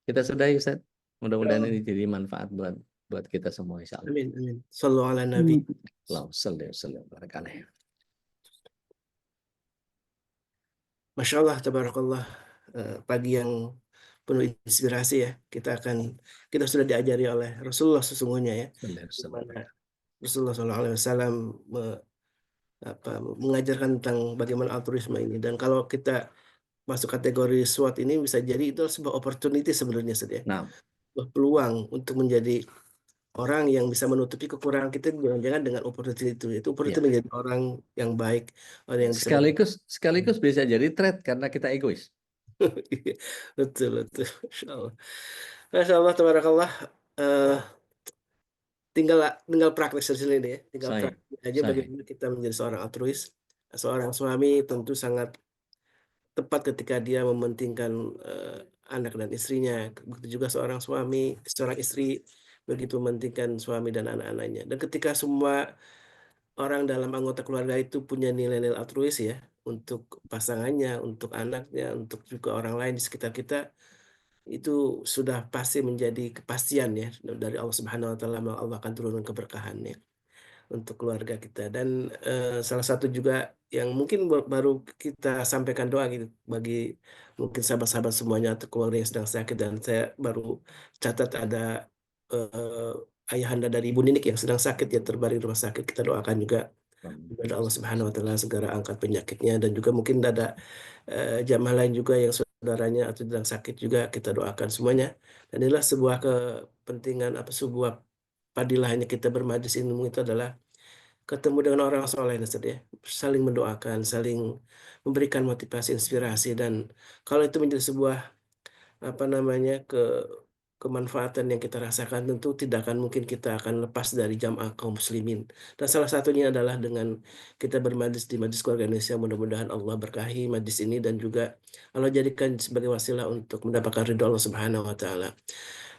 Kita sudahi Ustaz. Mudah-mudahan ini jadi manfaat buat kita semua insya Allah.
Amin. Sallu ala Nabi.
Allahumma shalli wa sallim wa barik alaihi.
Masya Allah, tabarakallah. Pagi yang penuh inspirasi ya. Kita sudah diajari oleh Rasulullah sesungguhnya ya. Dimana Rasulullah SAW mengajarkan tentang bagaimana altruisme ini. Dan kalau kita masuk kategori SWOT ini, bisa jadi itu sebuah opportunity sebenarnya saja.
Nah,
sebuah peluang untuk menjadi orang yang bisa menutupi kekurangan kita, jangan-jangan dengan opportunity itu opportunity menjadi orang yang baik, orang yang bisa
sekaligus bisa jadi threat karena kita egois.
betul. Masya Allah, tabarakallah. Tinggal praktek sendiri deh, tinggal praktek aja bagaimana kita menjadi seorang altruis. Seorang suami tentu sangat tepat ketika dia mementingkan anak dan istrinya. Begitu juga seorang istri begitu mementingkan suami dan anak-anaknya. Dan ketika semua orang dalam anggota keluarga itu punya nilai-nilai altruis ya, untuk pasangannya, untuk anaknya, untuk juga orang lain di sekitar kita, itu sudah pasti menjadi kepastian ya dari Allah Subhanahu wa taala, Allah akan turunkan keberkahannya untuk keluarga kita. Dan salah satu juga yang mungkin baru kita sampaikan doa gitu bagi mungkin sahabat-sahabat semuanya atau keluarga yang sedang sakit, dan saya baru catat ada ayahanda dari Ibu Ninik yang sedang sakit ya, terbaring di rumah sakit. Kita doakan juga kepada Allah Subhanahu wa taala segera angkat penyakitnya, dan juga mungkin ada jamaah lain juga yang saudaranya atau sedang sakit juga kita doakan semuanya. Dan inilah sebuah kepentingan sebuah padilahnya kita bermajlis ilmu itu adalah ketemu dengan orang soleh, Ustaz ya, saling mendoakan, saling memberikan motivasi, inspirasi, dan kalau itu menjadi sebuah kemanfaatan yang kita rasakan, tentu tidak akan mungkin kita akan lepas dari jamaah kaum muslimin. Dan salah satunya adalah dengan kita bermajlis di Majlis Keluarga Indonesia. Mudah-mudahan Allah berkahi majlis ini dan juga Allah jadikan sebagai wasilah untuk mendapatkan ridho Allah Subhanahu wa taala.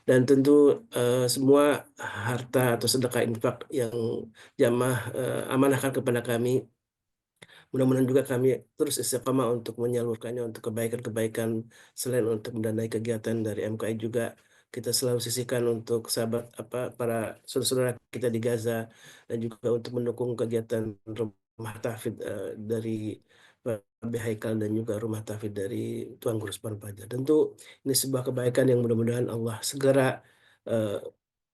Dan tentu semua harta atau sedekah infak yang jamaah amanahkan kepada kami, mudah-mudahan juga kami terus istiqamah untuk menyalurkannya untuk kebaikan-kebaikan. Selain untuk mendanai kegiatan dari MKI, juga kita selalu sisihkan untuk sahabat para saudara-saudara kita di Gaza, dan juga untuk mendukung kegiatan rumah tahfidz dari Pak Haikal dan juga rumah tahfidz dari Tuan Guru Parbaja. Tentu ini sebuah kebaikan yang mudah-mudahan Allah segera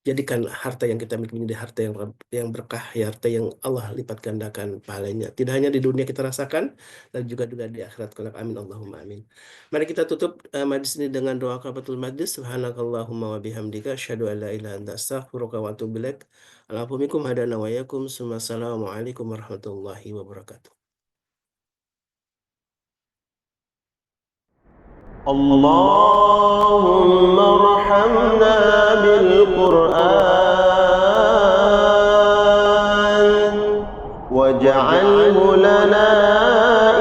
jadikan harta yang kita miliki menjadi harta yang berkah, ya, harta yang Allah lipat gandakan pahalanya. Tidak hanya di dunia kita rasakan, dan juga di akhirat kelak. Amin Allahumma amin. Mari kita tutup majlis ini dengan doa kafatul majlis. Subhanakallahumma wa bihamdika asyhadu an la ilaha illa anta astaghfiruka wa atubu ilaik. Alaikum minkum hadana wa yakum. Assalamualaikum warahmatullahi wabarakatuh.
اللهم ارحمنا بالقرآن واجعله لنا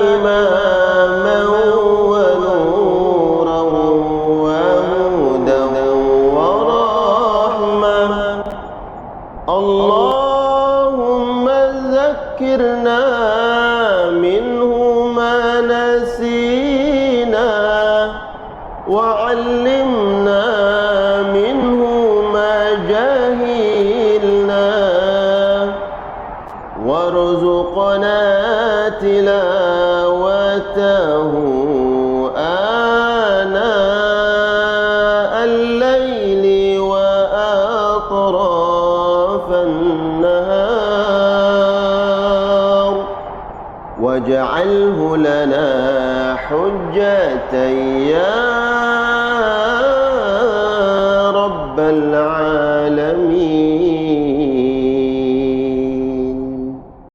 إماما ونورا وهدى ورحمة. اللهم ذكرنا منه ما نسينا وعلمنا منه ما جهلنا وارزقنا تلاوته آناء الليل وأطراف النهار واجعله لنا حجة يا رب العالمين.